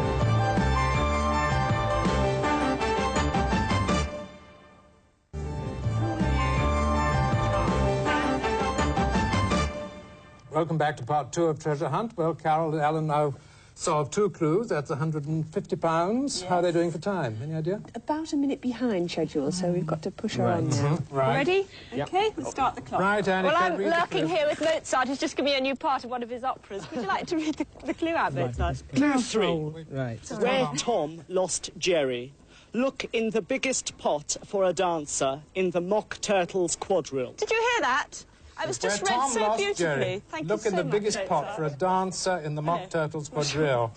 Speaker 1: Welcome back to part 2 of Treasure Hunt. Well, Carol and Alan now solved 2 clues. That's £150. Yes. How are they doing for time? Any idea?
Speaker 2: About a minute behind schedule, so we've got to push her on now.
Speaker 1: Right.
Speaker 2: Ready?
Speaker 1: Yep.
Speaker 2: OK, we'll start the clock.
Speaker 1: Right, Annie.
Speaker 5: Well, I'm lurking here with Mozart, who's just giving me a new part of one of his operas. Would you like to read the clue out, Mozart?
Speaker 6: Clue 3.
Speaker 4: Right.
Speaker 6: Where Tom lost Jerry. Look in the biggest pot for a dancer in the Mock Turtle's quadrille.
Speaker 5: Did you hear that? I was just read so beautifully. Thank you so much.
Speaker 1: Look in the biggest pot for a dancer in the Mock Turtle's quadrille.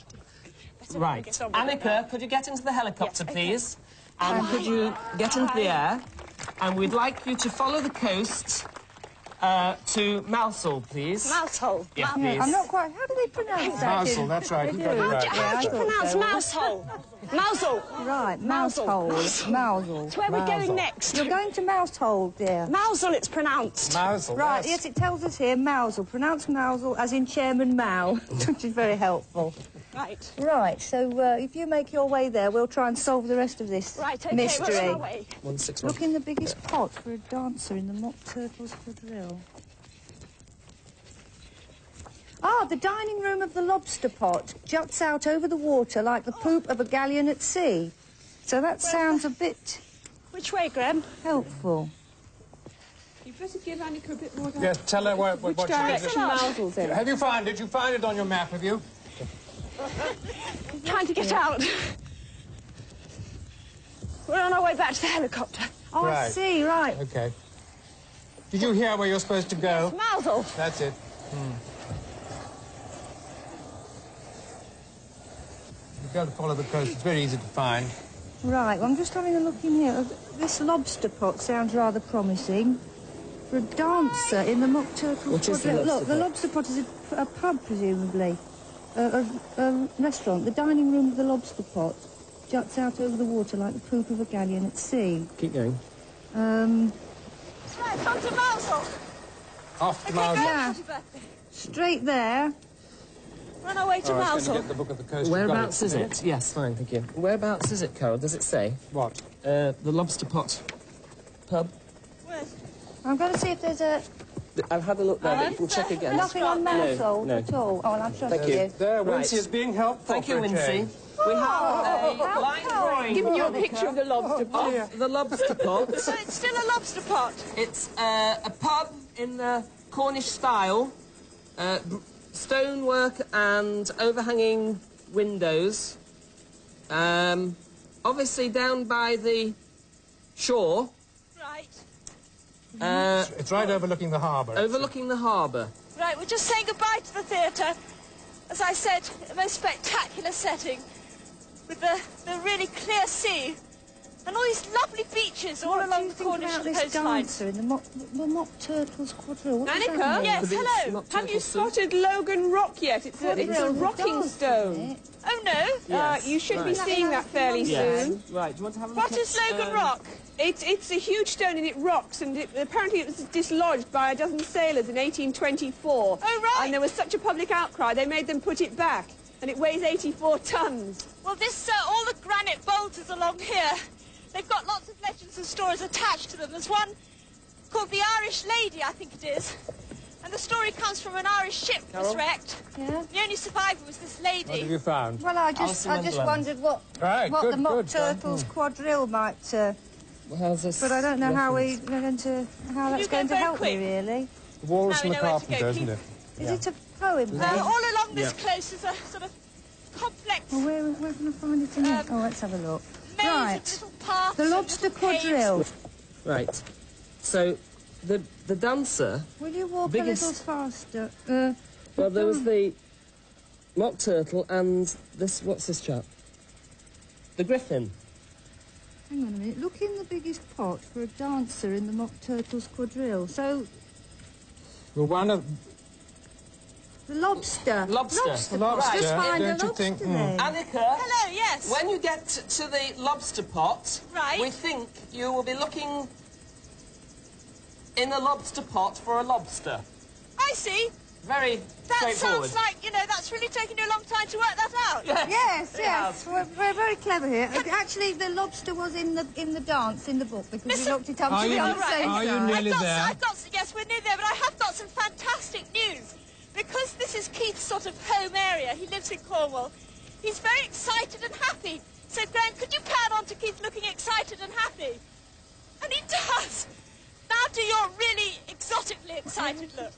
Speaker 4: Right. Annika, could you get into the helicopter, please? And could you get into the air? And we'd like you to follow the coast to Mousehole, please.
Speaker 5: Mousehole?
Speaker 4: Yeah, please.
Speaker 3: I'm not quite... How do they pronounce that?
Speaker 1: Mousehole, that's right. You got it right.
Speaker 5: How do you pronounce mousehole? Mousehole.
Speaker 3: Right, Mousehole. Mousehole.
Speaker 5: That's where we're going next.
Speaker 3: You're going to Mousehole, dear.
Speaker 5: Mousehole, it's pronounced.
Speaker 1: Mousehole,
Speaker 3: Right, yes, it tells us here, Mousehole. Pronounce Mousehole as in Chairman Mao, which is very helpful.
Speaker 5: Right.
Speaker 3: Right, so if you make your way there, we'll try and solve the rest of this mystery.
Speaker 5: What's our way?
Speaker 4: 161.
Speaker 3: Look in the biggest pot for a dancer in the Mock Turtle's quadrille. Ah, the dining room of the lobster pot juts out over the water like the poop of a galleon at sea. So that sounds a bit...
Speaker 5: Which way, Graham?
Speaker 3: helpful.
Speaker 2: You better give Annika a bit more time.
Speaker 1: Yes, tell her what
Speaker 2: Which
Speaker 1: she
Speaker 2: direction Mousel's in.
Speaker 1: Have you found it? You found it on your map, have you?
Speaker 5: Trying to get out. We're on our way back to the helicopter.
Speaker 3: Oh, I
Speaker 1: Right.
Speaker 3: see, right.
Speaker 1: OK. Did you hear where you're supposed to go?
Speaker 5: Mousehole.
Speaker 1: That's it. You've got to follow the coast. It's very easy to find.
Speaker 3: Right, well, I'm just having a look in here. This lobster pot sounds rather promising. For a dancer in the Mock Turtle's
Speaker 4: What is the
Speaker 3: quadrille.
Speaker 4: lobster
Speaker 3: Look, the
Speaker 4: pot?
Speaker 3: lobster pot is a pub, presumably. A restaurant. The dining room of the lobster pot juts out over the water like the poop of a galleon at sea.
Speaker 4: Keep going.
Speaker 5: That's right, on to Mousehole.
Speaker 1: Off to
Speaker 5: Okay,
Speaker 1: Mousehole.
Speaker 3: Yeah.
Speaker 5: Happy birthday.
Speaker 3: Straight there.
Speaker 5: We're on our way to
Speaker 1: Oh, I was going to
Speaker 5: Mousehole.
Speaker 1: get the book of the coast.
Speaker 4: Whereabouts
Speaker 1: You've
Speaker 4: is
Speaker 1: got
Speaker 4: it? Yes, fine, thank you. Whereabouts is it, Carol? Does it say?
Speaker 1: What?
Speaker 4: The Lobster Pot pub.
Speaker 5: Where's...
Speaker 3: I'm going to see if there's a...
Speaker 4: I've had a look there, but you can check again.
Speaker 3: Nothing on Mousehole
Speaker 4: no.
Speaker 3: at all. Oh, well, I'm trust
Speaker 4: Thank you.
Speaker 1: There,
Speaker 4: Right.
Speaker 1: Wincy is being helpful.
Speaker 4: Thank you,
Speaker 1: for a
Speaker 4: Wincy.
Speaker 1: change.
Speaker 4: We have a line drawing
Speaker 2: Giving you a picture of the lobster pot.
Speaker 4: of the Lobster Pot.
Speaker 5: So it's still a lobster pot.
Speaker 4: It's a pub in the Cornish style, stonework and overhanging windows. Obviously down by the shore,
Speaker 5: Right.
Speaker 1: It's right overlooking the harbour.
Speaker 4: overlooking the harbour.
Speaker 5: Right, we're just saying goodbye to the theatre. As I said, a most spectacular setting with the really clear sea and all these lovely beaches all along the Cornish
Speaker 3: about this
Speaker 5: coastline.
Speaker 3: dancer in the Mock Turtle's quadrille? What does that
Speaker 2: Annika?
Speaker 3: mean?
Speaker 5: Yes, hello.
Speaker 4: Not
Speaker 2: Have you
Speaker 4: turtle soup.
Speaker 2: spotted Logan Rock yet? It's a
Speaker 3: Quadrille, the
Speaker 2: rocking
Speaker 3: dance,
Speaker 2: stone.
Speaker 3: isn't it?
Speaker 5: Oh, no.
Speaker 4: Yes,
Speaker 2: You should be
Speaker 4: right.
Speaker 2: seeing that fairly
Speaker 4: Yes.
Speaker 2: soon.
Speaker 4: Right, do you want to have a look
Speaker 5: What
Speaker 4: at...
Speaker 5: is Logan Rock?
Speaker 2: It's a huge stone and it rocks, and apparently it was dislodged by a dozen sailors in 1824.
Speaker 5: Oh, right.
Speaker 2: And there was such a public outcry, they made them put it back, and it weighs 84 tons.
Speaker 5: Well, this, all the granite boulders along here, they've got lots of legends and stories attached to them. There's one called the Irish Lady, I think it is. And the story comes from an Irish ship that was wrecked.
Speaker 3: Yeah.
Speaker 5: The only survivor was this
Speaker 1: What have
Speaker 5: lady.
Speaker 1: you found?
Speaker 3: Well, I just
Speaker 4: Wonderland.
Speaker 3: wondered what
Speaker 1: Right,
Speaker 3: the
Speaker 1: good,
Speaker 3: Mock
Speaker 1: good, John.
Speaker 3: Turtle's quadrille might...
Speaker 4: Well, how's this
Speaker 3: but I don't know how
Speaker 4: reference?
Speaker 3: we're going to... how that's
Speaker 5: you go
Speaker 3: going to
Speaker 5: very
Speaker 3: help
Speaker 5: quick?
Speaker 3: me, really.
Speaker 1: The Walrus
Speaker 5: Now
Speaker 1: and
Speaker 5: we
Speaker 1: the
Speaker 5: know where to go.
Speaker 1: Carpenter, isn't it?
Speaker 3: Is it a poem?
Speaker 5: All along this coast is a sort of complex
Speaker 3: Well, where can I find it in here? Oh, let's have a look.
Speaker 5: maze
Speaker 3: Right.
Speaker 5: of little paths.
Speaker 3: The
Speaker 5: and
Speaker 3: Lobster
Speaker 5: little caves.
Speaker 3: Quadrille.
Speaker 4: Right. So, the dancer...
Speaker 3: Will you walk
Speaker 4: Biggest-
Speaker 3: a little faster?
Speaker 4: Well, there was the Mock Turtle and this... What's this chap? The Griffin.
Speaker 3: Hang on a minute. Look in the biggest pot for a dancer in the Mock Turtle's quadrille. So,
Speaker 1: Well, one of...
Speaker 3: The lobster.
Speaker 4: Lobster.
Speaker 1: Lobster.
Speaker 3: Just find a
Speaker 1: Don't you
Speaker 3: lobster
Speaker 1: think?
Speaker 3: then.
Speaker 4: Annika.
Speaker 5: Hello, yes.
Speaker 4: When you get to the lobster pot,
Speaker 5: Right.
Speaker 4: we think you will be looking in a lobster pot for a lobster.
Speaker 5: I see.
Speaker 4: Very
Speaker 5: That
Speaker 4: straightforward.
Speaker 5: sounds like, you know, that's really taken you a long time to work that out.
Speaker 3: Yes. We're very clever here. Actually, the lobster was in the dance in the book because we looked it up to be on the safe
Speaker 1: Are you
Speaker 3: side.
Speaker 1: nearly there?
Speaker 5: Yes, we're near there, but I have got some fantastic news. Because this is Keith's sort of home area, he lives in Cornwall, he's very excited and happy. So, Graham, could you pan on to Keith looking excited and happy? And he does. Now do your really exotically excited look.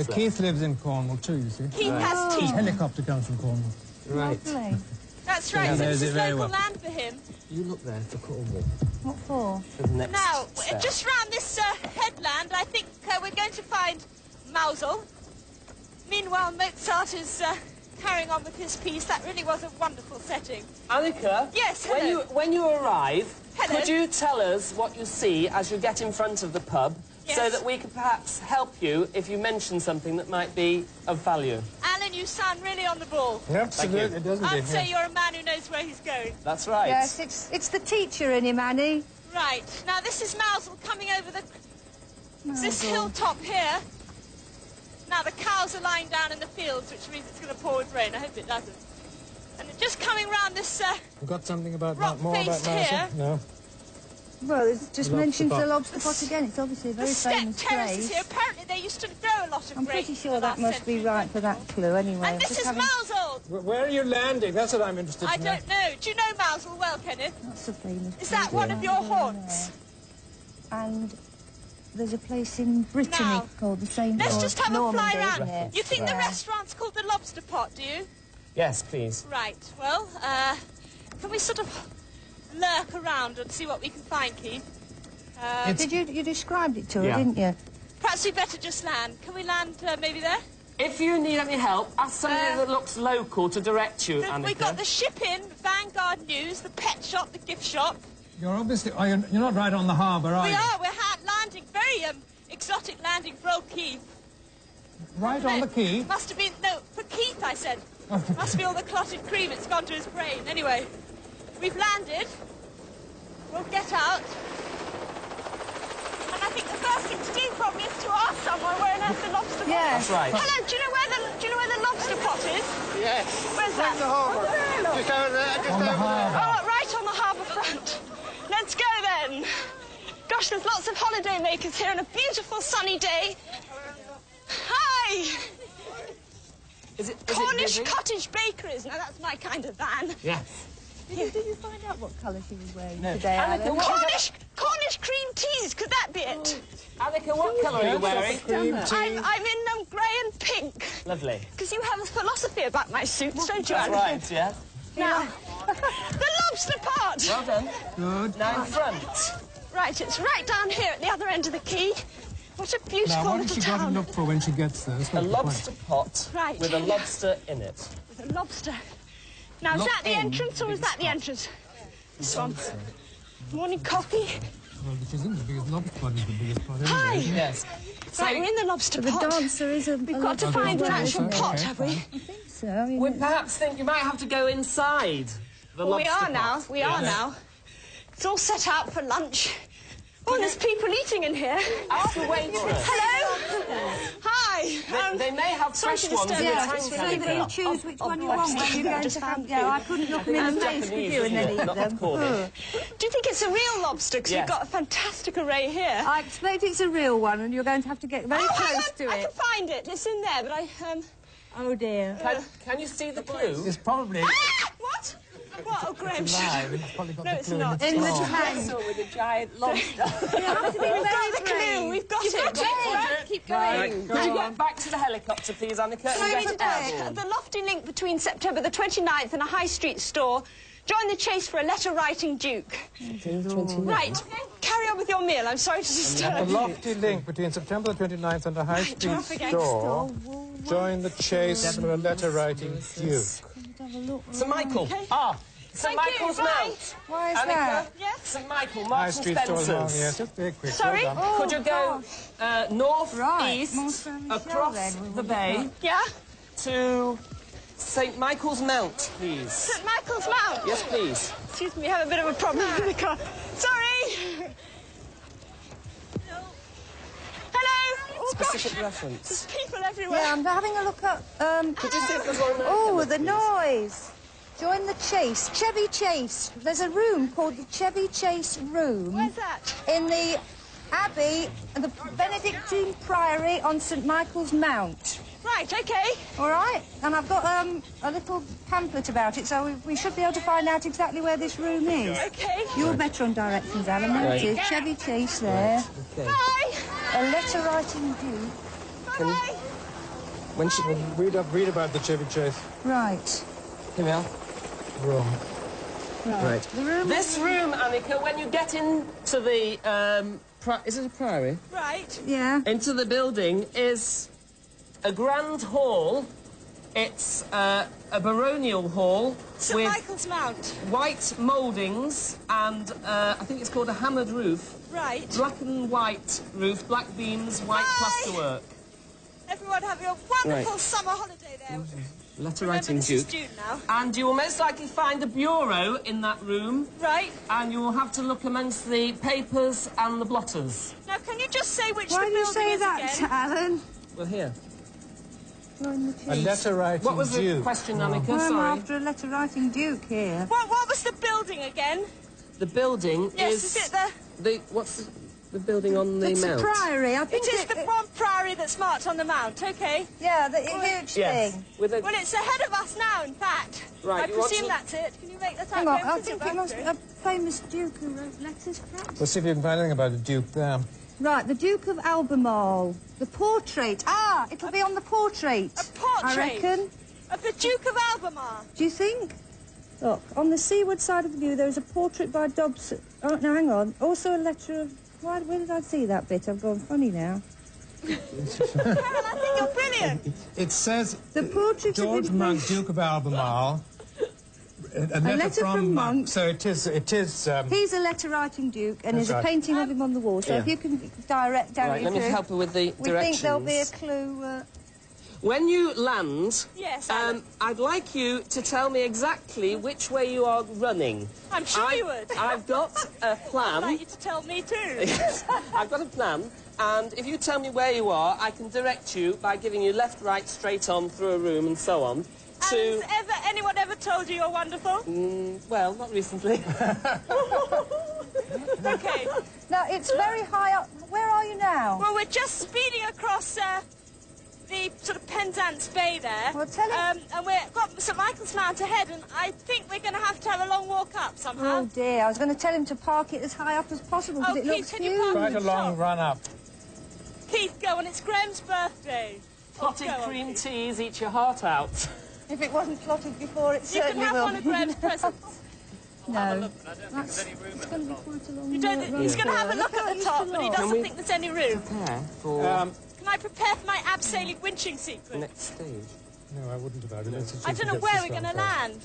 Speaker 1: Keith lives in Cornwall too, you see.
Speaker 5: Keith has
Speaker 1: His
Speaker 5: teeth.
Speaker 1: helicopter comes from Cornwall.
Speaker 4: Right.
Speaker 3: Lovely.
Speaker 5: That's right,
Speaker 1: Yeah,
Speaker 5: so
Speaker 1: knows
Speaker 5: this
Speaker 1: it
Speaker 5: is
Speaker 1: very
Speaker 5: local
Speaker 1: well.
Speaker 5: land for him.
Speaker 4: You look there for Cornwall.
Speaker 3: What for?
Speaker 4: For the next
Speaker 5: Now,
Speaker 4: step.
Speaker 5: just round this headland, I think we're going to find Mausel. Meanwhile, Mozart is carrying on with his piece. That really was a wonderful setting.
Speaker 4: Annika.
Speaker 5: Yes, hello.
Speaker 4: When you arrive,
Speaker 5: Hello.
Speaker 4: could you tell us what you see as you get in front of the pub, so
Speaker 5: Yes.
Speaker 4: that we could perhaps help you if you mention something that might be of value?
Speaker 5: Alan, you sound really on the ball.
Speaker 1: Absolutely, doesn't
Speaker 5: I'd
Speaker 1: it?
Speaker 5: say you're a man who knows where he's going.
Speaker 4: That's right.
Speaker 3: Yes, it's the teacher in him, Annie.
Speaker 5: Right, now this is Mausel coming over this
Speaker 3: Mausel.
Speaker 5: hilltop here. Now the cows are lying down in the fields, which means it's going to pour with rain. I hope it doesn't. And just coming round this
Speaker 1: You've got something about
Speaker 5: rock
Speaker 1: more about
Speaker 5: face here.
Speaker 1: Mausel? No.
Speaker 3: Well, it just
Speaker 1: Lobster
Speaker 3: mentions
Speaker 1: pot.
Speaker 3: the lobster pot again. It's obviously a
Speaker 5: The
Speaker 3: very
Speaker 5: step
Speaker 3: famous
Speaker 5: terraces
Speaker 3: place.
Speaker 5: here. Apparently they used to grow a lot of
Speaker 3: I'm
Speaker 5: grape
Speaker 3: pretty sure
Speaker 5: in the
Speaker 3: that
Speaker 5: last
Speaker 3: must be
Speaker 5: century.
Speaker 3: right for that clue anyway.
Speaker 5: And this
Speaker 3: Just
Speaker 5: is
Speaker 3: having-
Speaker 5: Mausel.
Speaker 1: Where are you landing? That's what I'm interested in.
Speaker 5: I don't know. Do you know Mausel well, Kenneth?
Speaker 3: That's so famous.
Speaker 5: Is that
Speaker 3: place,
Speaker 5: one of
Speaker 3: I
Speaker 5: your
Speaker 3: don't know.
Speaker 5: haunts?
Speaker 3: And there's a place in Brittany
Speaker 5: Now,
Speaker 3: called the same.
Speaker 5: Let's
Speaker 3: or
Speaker 5: just have a fly
Speaker 3: Normandy,
Speaker 5: around.
Speaker 3: isn't it?
Speaker 5: You think the
Speaker 3: Yeah.
Speaker 5: restaurant's called the Lobster Pot, do you?
Speaker 4: Yes, please.
Speaker 5: Right. Well, can we sort of lurk around and see what we can find, Keith?
Speaker 3: Did you described it to her,
Speaker 4: Yeah.
Speaker 3: didn't you?
Speaker 5: Perhaps we better just land. Can we land maybe there?
Speaker 4: If you need any help, ask somebody that looks local to direct you, Annika.
Speaker 5: We've got the Ship Inn, Vanguard News, the pet shop, the gift shop.
Speaker 1: You're obviously... you're not right on the harbour, are
Speaker 5: We
Speaker 1: you?
Speaker 5: are. We're landing. Very exotic landing for old Keith.
Speaker 1: Right on the quay.
Speaker 5: Must have been... No, for Keith, I said. Must be all the clotted cream. It's gone to his brain. Anyway, we've landed. We'll get out. And I think the first thing to do probably is to ask someone where on earth the lobster pot
Speaker 3: Yeah.
Speaker 4: That's right.
Speaker 5: Hello, do you know where the lobster pot is?
Speaker 7: Yes.
Speaker 5: Where's that?
Speaker 7: In the harbour. Just over there. Just
Speaker 1: On the
Speaker 7: over there.
Speaker 1: harbour.
Speaker 5: Oh, right on the harbour front. Let's go then. Gosh, there's lots of holiday makers here on a beautiful sunny day. Hi!
Speaker 4: Is it
Speaker 5: Cornish
Speaker 4: busy?
Speaker 5: Cottage Bakeries. Now that's my kind of van.
Speaker 4: Yes.
Speaker 3: Did you find out what colour she was wearing
Speaker 4: No.
Speaker 3: today,
Speaker 4: Annika,
Speaker 3: Alan?
Speaker 4: what-
Speaker 5: Cornish cream teas. Could that be it?
Speaker 4: Annika, what colour are you wearing?
Speaker 1: Cream tea.
Speaker 5: I'm in grey and pink.
Speaker 4: Lovely.
Speaker 5: Because you have a philosophy about my suits, don't you,
Speaker 4: That's
Speaker 5: Anne?
Speaker 4: right, yeah.
Speaker 5: Now, the lobster pot.
Speaker 4: Well done.
Speaker 1: Good.
Speaker 4: Now in front.
Speaker 5: Right, it's right down here at the other end of the quay. What a beautiful
Speaker 1: Now, what has
Speaker 5: little
Speaker 1: she got to
Speaker 5: town.
Speaker 1: look for when she gets there? That's
Speaker 4: A
Speaker 1: what the
Speaker 4: lobster pot
Speaker 5: Right.
Speaker 4: with a lobster in it.
Speaker 5: With a lobster. Now, is
Speaker 1: Look
Speaker 5: that the
Speaker 1: in,
Speaker 5: entrance or is that the entrance? This one. Morning coffee.
Speaker 1: point. Well, which isn't the biggest lobster pot, is the biggest pot anyway.
Speaker 5: Hi.
Speaker 4: Yes.
Speaker 5: Right, we're in the lobster
Speaker 3: The
Speaker 5: pot.
Speaker 3: dancer is a...
Speaker 5: We've got to find an actual
Speaker 1: okay,
Speaker 5: pot,
Speaker 1: okay,
Speaker 5: have we?
Speaker 3: I think so. I mean,
Speaker 4: We perhaps think you might have to go inside the
Speaker 5: Well,
Speaker 4: lobster
Speaker 5: we are
Speaker 4: pot.
Speaker 5: now. We are now. It's all set out for lunch. Oh, there's people eating in here.
Speaker 4: Ask the waitress.
Speaker 5: Hello. Hi.
Speaker 4: They may have
Speaker 5: sorry
Speaker 4: fresh
Speaker 5: to
Speaker 4: ones in
Speaker 5: disturb
Speaker 4: the
Speaker 5: you.
Speaker 3: yeah,
Speaker 4: tank,
Speaker 3: so that you
Speaker 4: Annika.
Speaker 3: choose which one you
Speaker 5: oh,
Speaker 3: want when
Speaker 5: excuse
Speaker 3: you're
Speaker 5: me,
Speaker 3: going
Speaker 5: just
Speaker 3: to have...
Speaker 5: found
Speaker 3: Yeah, I
Speaker 5: food.
Speaker 3: couldn't look them in the face with
Speaker 4: Japanese,
Speaker 3: you and then
Speaker 4: isn't it?
Speaker 3: eat
Speaker 4: Not
Speaker 3: them.
Speaker 4: Cornish.
Speaker 5: Do you think it's a real lobster? Because
Speaker 4: Yes.
Speaker 5: we've got a fantastic array here.
Speaker 3: I expect it's a real one and you're going to have to get very
Speaker 5: hang
Speaker 3: close
Speaker 5: on,
Speaker 3: to
Speaker 5: I
Speaker 3: it.
Speaker 5: can find it. It's in there, but I
Speaker 3: Oh, dear.
Speaker 4: Can you see the clue?
Speaker 1: It's probably
Speaker 5: Ah! What? What? Oh, Graham.
Speaker 1: live. It's probably got
Speaker 5: No,
Speaker 1: the
Speaker 5: it's
Speaker 1: clue
Speaker 5: not.
Speaker 1: in
Speaker 3: In
Speaker 1: its
Speaker 3: the
Speaker 1: claw.
Speaker 3: tank.
Speaker 5: with a giant lobster.
Speaker 3: You have to be
Speaker 5: We've got
Speaker 3: very
Speaker 5: the clue.
Speaker 3: brave.
Speaker 5: We've got
Speaker 3: You've
Speaker 5: it.
Speaker 3: got it.
Speaker 5: Right, keep going.
Speaker 4: Right, could you get back to the helicopter, please, Annika? and
Speaker 5: Slowly
Speaker 4: get
Speaker 5: today,
Speaker 4: airborne?
Speaker 5: the lofty link between September the 29th and a high street store. Join the chase for a letter-writing duke. Right, carry on with your meal. I'm sorry to
Speaker 1: A
Speaker 5: disturb you.
Speaker 1: lofty link between September the 29th and a high street
Speaker 5: don't forget
Speaker 1: store. Join the chase for a letter-writing duke.
Speaker 3: Have a look.
Speaker 4: Sir Michael.
Speaker 5: Okay.
Speaker 4: Ah, St Michael's Mount.
Speaker 3: Why is
Speaker 4: Annika,
Speaker 3: that?
Speaker 5: Yes?
Speaker 4: St Michael,
Speaker 1: High
Speaker 4: Marks and
Speaker 1: Street stores along,
Speaker 4: Spencer's.
Speaker 1: yes, just very quick.
Speaker 5: Sorry?
Speaker 1: Well done.
Speaker 4: Could you go north,
Speaker 3: Right,
Speaker 4: east,
Speaker 3: Mont Saint-Michel
Speaker 4: across
Speaker 3: then, we
Speaker 4: the
Speaker 3: would
Speaker 4: bay
Speaker 5: Yeah?
Speaker 4: to St Michael's Mount, please?
Speaker 5: St Michael's Mount.
Speaker 4: Yes, please.
Speaker 5: Excuse me, we have a bit of a problem with the car. Sorry! Hello! Oh,
Speaker 4: Specific
Speaker 5: gosh.
Speaker 4: reference.
Speaker 5: There's people everywhere.
Speaker 3: Yeah, I'm having a look at...
Speaker 4: Could you see if there's one there?
Speaker 3: Oh, the
Speaker 4: please?
Speaker 3: noise. Join the chase. Chevy Chase. There's a room called the Chevy Chase Room
Speaker 5: Where's that?
Speaker 3: in the Abbey, the Benedictine Priory on St Michael's Mount.
Speaker 5: Right, OK.
Speaker 3: All right? And I've got a little pamphlet about it, so we should be able to find out exactly where this room is.
Speaker 5: OK.
Speaker 3: You're better on directions, Alan. There it is. Chevy Chase there.
Speaker 4: Okay.
Speaker 5: Bye!
Speaker 3: A letter writing Duke.
Speaker 5: Bye-bye!
Speaker 4: When she...
Speaker 1: Read about the Chevy Chase
Speaker 4: Here we are.
Speaker 1: room.
Speaker 4: Right.
Speaker 3: The room.
Speaker 4: This room, Annika, when you get into the... is it a priory?
Speaker 5: Right.
Speaker 3: Yeah.
Speaker 4: Into the building is a grand hall. It's a baronial hall
Speaker 5: St
Speaker 4: with
Speaker 5: Michael's Mount.
Speaker 4: white mouldings and I think it's called a hammered roof.
Speaker 5: Right.
Speaker 4: Black and white roof, black beams, white
Speaker 5: Bye.
Speaker 4: plasterwork.
Speaker 5: Everyone have your wonderful
Speaker 4: Right.
Speaker 5: summer holiday there.
Speaker 4: Letter
Speaker 5: Remember,
Speaker 4: writing
Speaker 5: this is
Speaker 4: Duke.
Speaker 5: June now.
Speaker 4: And you will most likely find a bureau in that room,
Speaker 5: Right.
Speaker 4: and you will have to look amongst the papers and the blotters.
Speaker 5: Now, can you just say which
Speaker 3: Why
Speaker 5: the
Speaker 3: do you
Speaker 5: building
Speaker 3: say
Speaker 5: is
Speaker 3: that,
Speaker 5: again?
Speaker 3: Alan?
Speaker 4: Well, here.
Speaker 3: Join the
Speaker 1: A
Speaker 3: chase.
Speaker 1: letter writing
Speaker 4: What was the
Speaker 1: Duke.
Speaker 4: question, Annika?
Speaker 3: Well, I'm
Speaker 4: Sorry.
Speaker 3: after a letter writing Duke here.
Speaker 5: What was the building again?
Speaker 4: The building
Speaker 5: Yes, is it the...
Speaker 4: what's the building on the
Speaker 3: It's
Speaker 4: mount?
Speaker 3: a priory. I think
Speaker 5: It is the one priory that's marked on the mount, OK?
Speaker 3: Yeah, the huge
Speaker 4: Yes.
Speaker 3: thing.
Speaker 4: With a...
Speaker 5: Well, it's ahead of us now, in fact.
Speaker 4: Right,
Speaker 5: I
Speaker 4: you want
Speaker 5: presume
Speaker 4: to-
Speaker 5: that's it. Can you make that out?
Speaker 3: Hang on,
Speaker 5: Go
Speaker 3: I
Speaker 5: and put
Speaker 3: think
Speaker 5: your
Speaker 3: it must be
Speaker 5: finger
Speaker 3: a famous Duke who wrote letters, perhaps.
Speaker 1: We'll see if you can find anything about the Duke there.
Speaker 3: Right, the Duke of Albemarle. The portrait. Ah, it'll be on the portrait.
Speaker 5: A portrait?
Speaker 3: I reckon.
Speaker 5: of the Duke of Albemarle.
Speaker 3: Do you think? Look, on the seaward side of the view, there is a portrait by Dobson. Oh, no, hang on. Also a letter of... Where did I see that bit? I've gone funny now.
Speaker 5: Carol, I think you're brilliant.
Speaker 1: It says
Speaker 3: The portrait
Speaker 1: George
Speaker 3: of...
Speaker 1: Monk, Duke of Albemarle. A letter from Monk. So it is...
Speaker 3: He's a letter-writing Duke, and
Speaker 1: That's
Speaker 3: there's a
Speaker 1: right.
Speaker 3: painting of him on the wall. So if you can direct down
Speaker 4: Right, let me help her with the
Speaker 3: we
Speaker 4: directions.
Speaker 3: think there'll be a clue...
Speaker 4: When you land,
Speaker 5: Yes, Alan.
Speaker 4: I'd like you to tell me exactly which way you are running.
Speaker 5: I'm sure you would.
Speaker 4: I've got a
Speaker 5: I'd
Speaker 4: plan.
Speaker 5: like you to tell me too.
Speaker 4: Yes, I've got a plan, and if you tell me where you are, I can direct you by giving you left, right, straight on, through a room, and so on. To,
Speaker 5: Has anyone ever told you you're wonderful?
Speaker 4: well, not recently.
Speaker 5: OK.
Speaker 3: Now, it's very high up. Where are you now?
Speaker 5: Well, we're just speeding across the sort of Penzance Bay there.
Speaker 3: Well, tell him-
Speaker 5: And we've got St Michael's Mount ahead, and I think we're going to have a long walk up somehow.
Speaker 3: Oh, dear. I was going to tell him to park it as high up as possible, because
Speaker 5: Oh,
Speaker 3: it
Speaker 5: Keith,
Speaker 3: looks
Speaker 5: can you
Speaker 3: huge.
Speaker 5: park
Speaker 1: Quite a long run up.
Speaker 5: Keith, go on, it's Graham's birthday.
Speaker 4: Clotted
Speaker 5: Go on,
Speaker 4: cream
Speaker 5: Keith.
Speaker 4: teas, eat your heart out.
Speaker 3: If it wasn't plotted before, it
Speaker 5: You can
Speaker 3: certainly
Speaker 5: have
Speaker 3: will.
Speaker 5: one of Graham's presents.
Speaker 3: No. It's going to be quite a long
Speaker 5: You don't,
Speaker 3: run.
Speaker 5: he's going to have a
Speaker 3: Look
Speaker 5: look
Speaker 3: how
Speaker 5: at the
Speaker 3: it
Speaker 5: top,
Speaker 3: used to
Speaker 5: but he
Speaker 3: look.
Speaker 5: doesn't think there's any room.
Speaker 4: Prepare for
Speaker 5: Can I prepare for my abseiling winching sequence?
Speaker 4: next stage.
Speaker 1: No, I wouldn't about it.
Speaker 5: I don't know where we're going to land.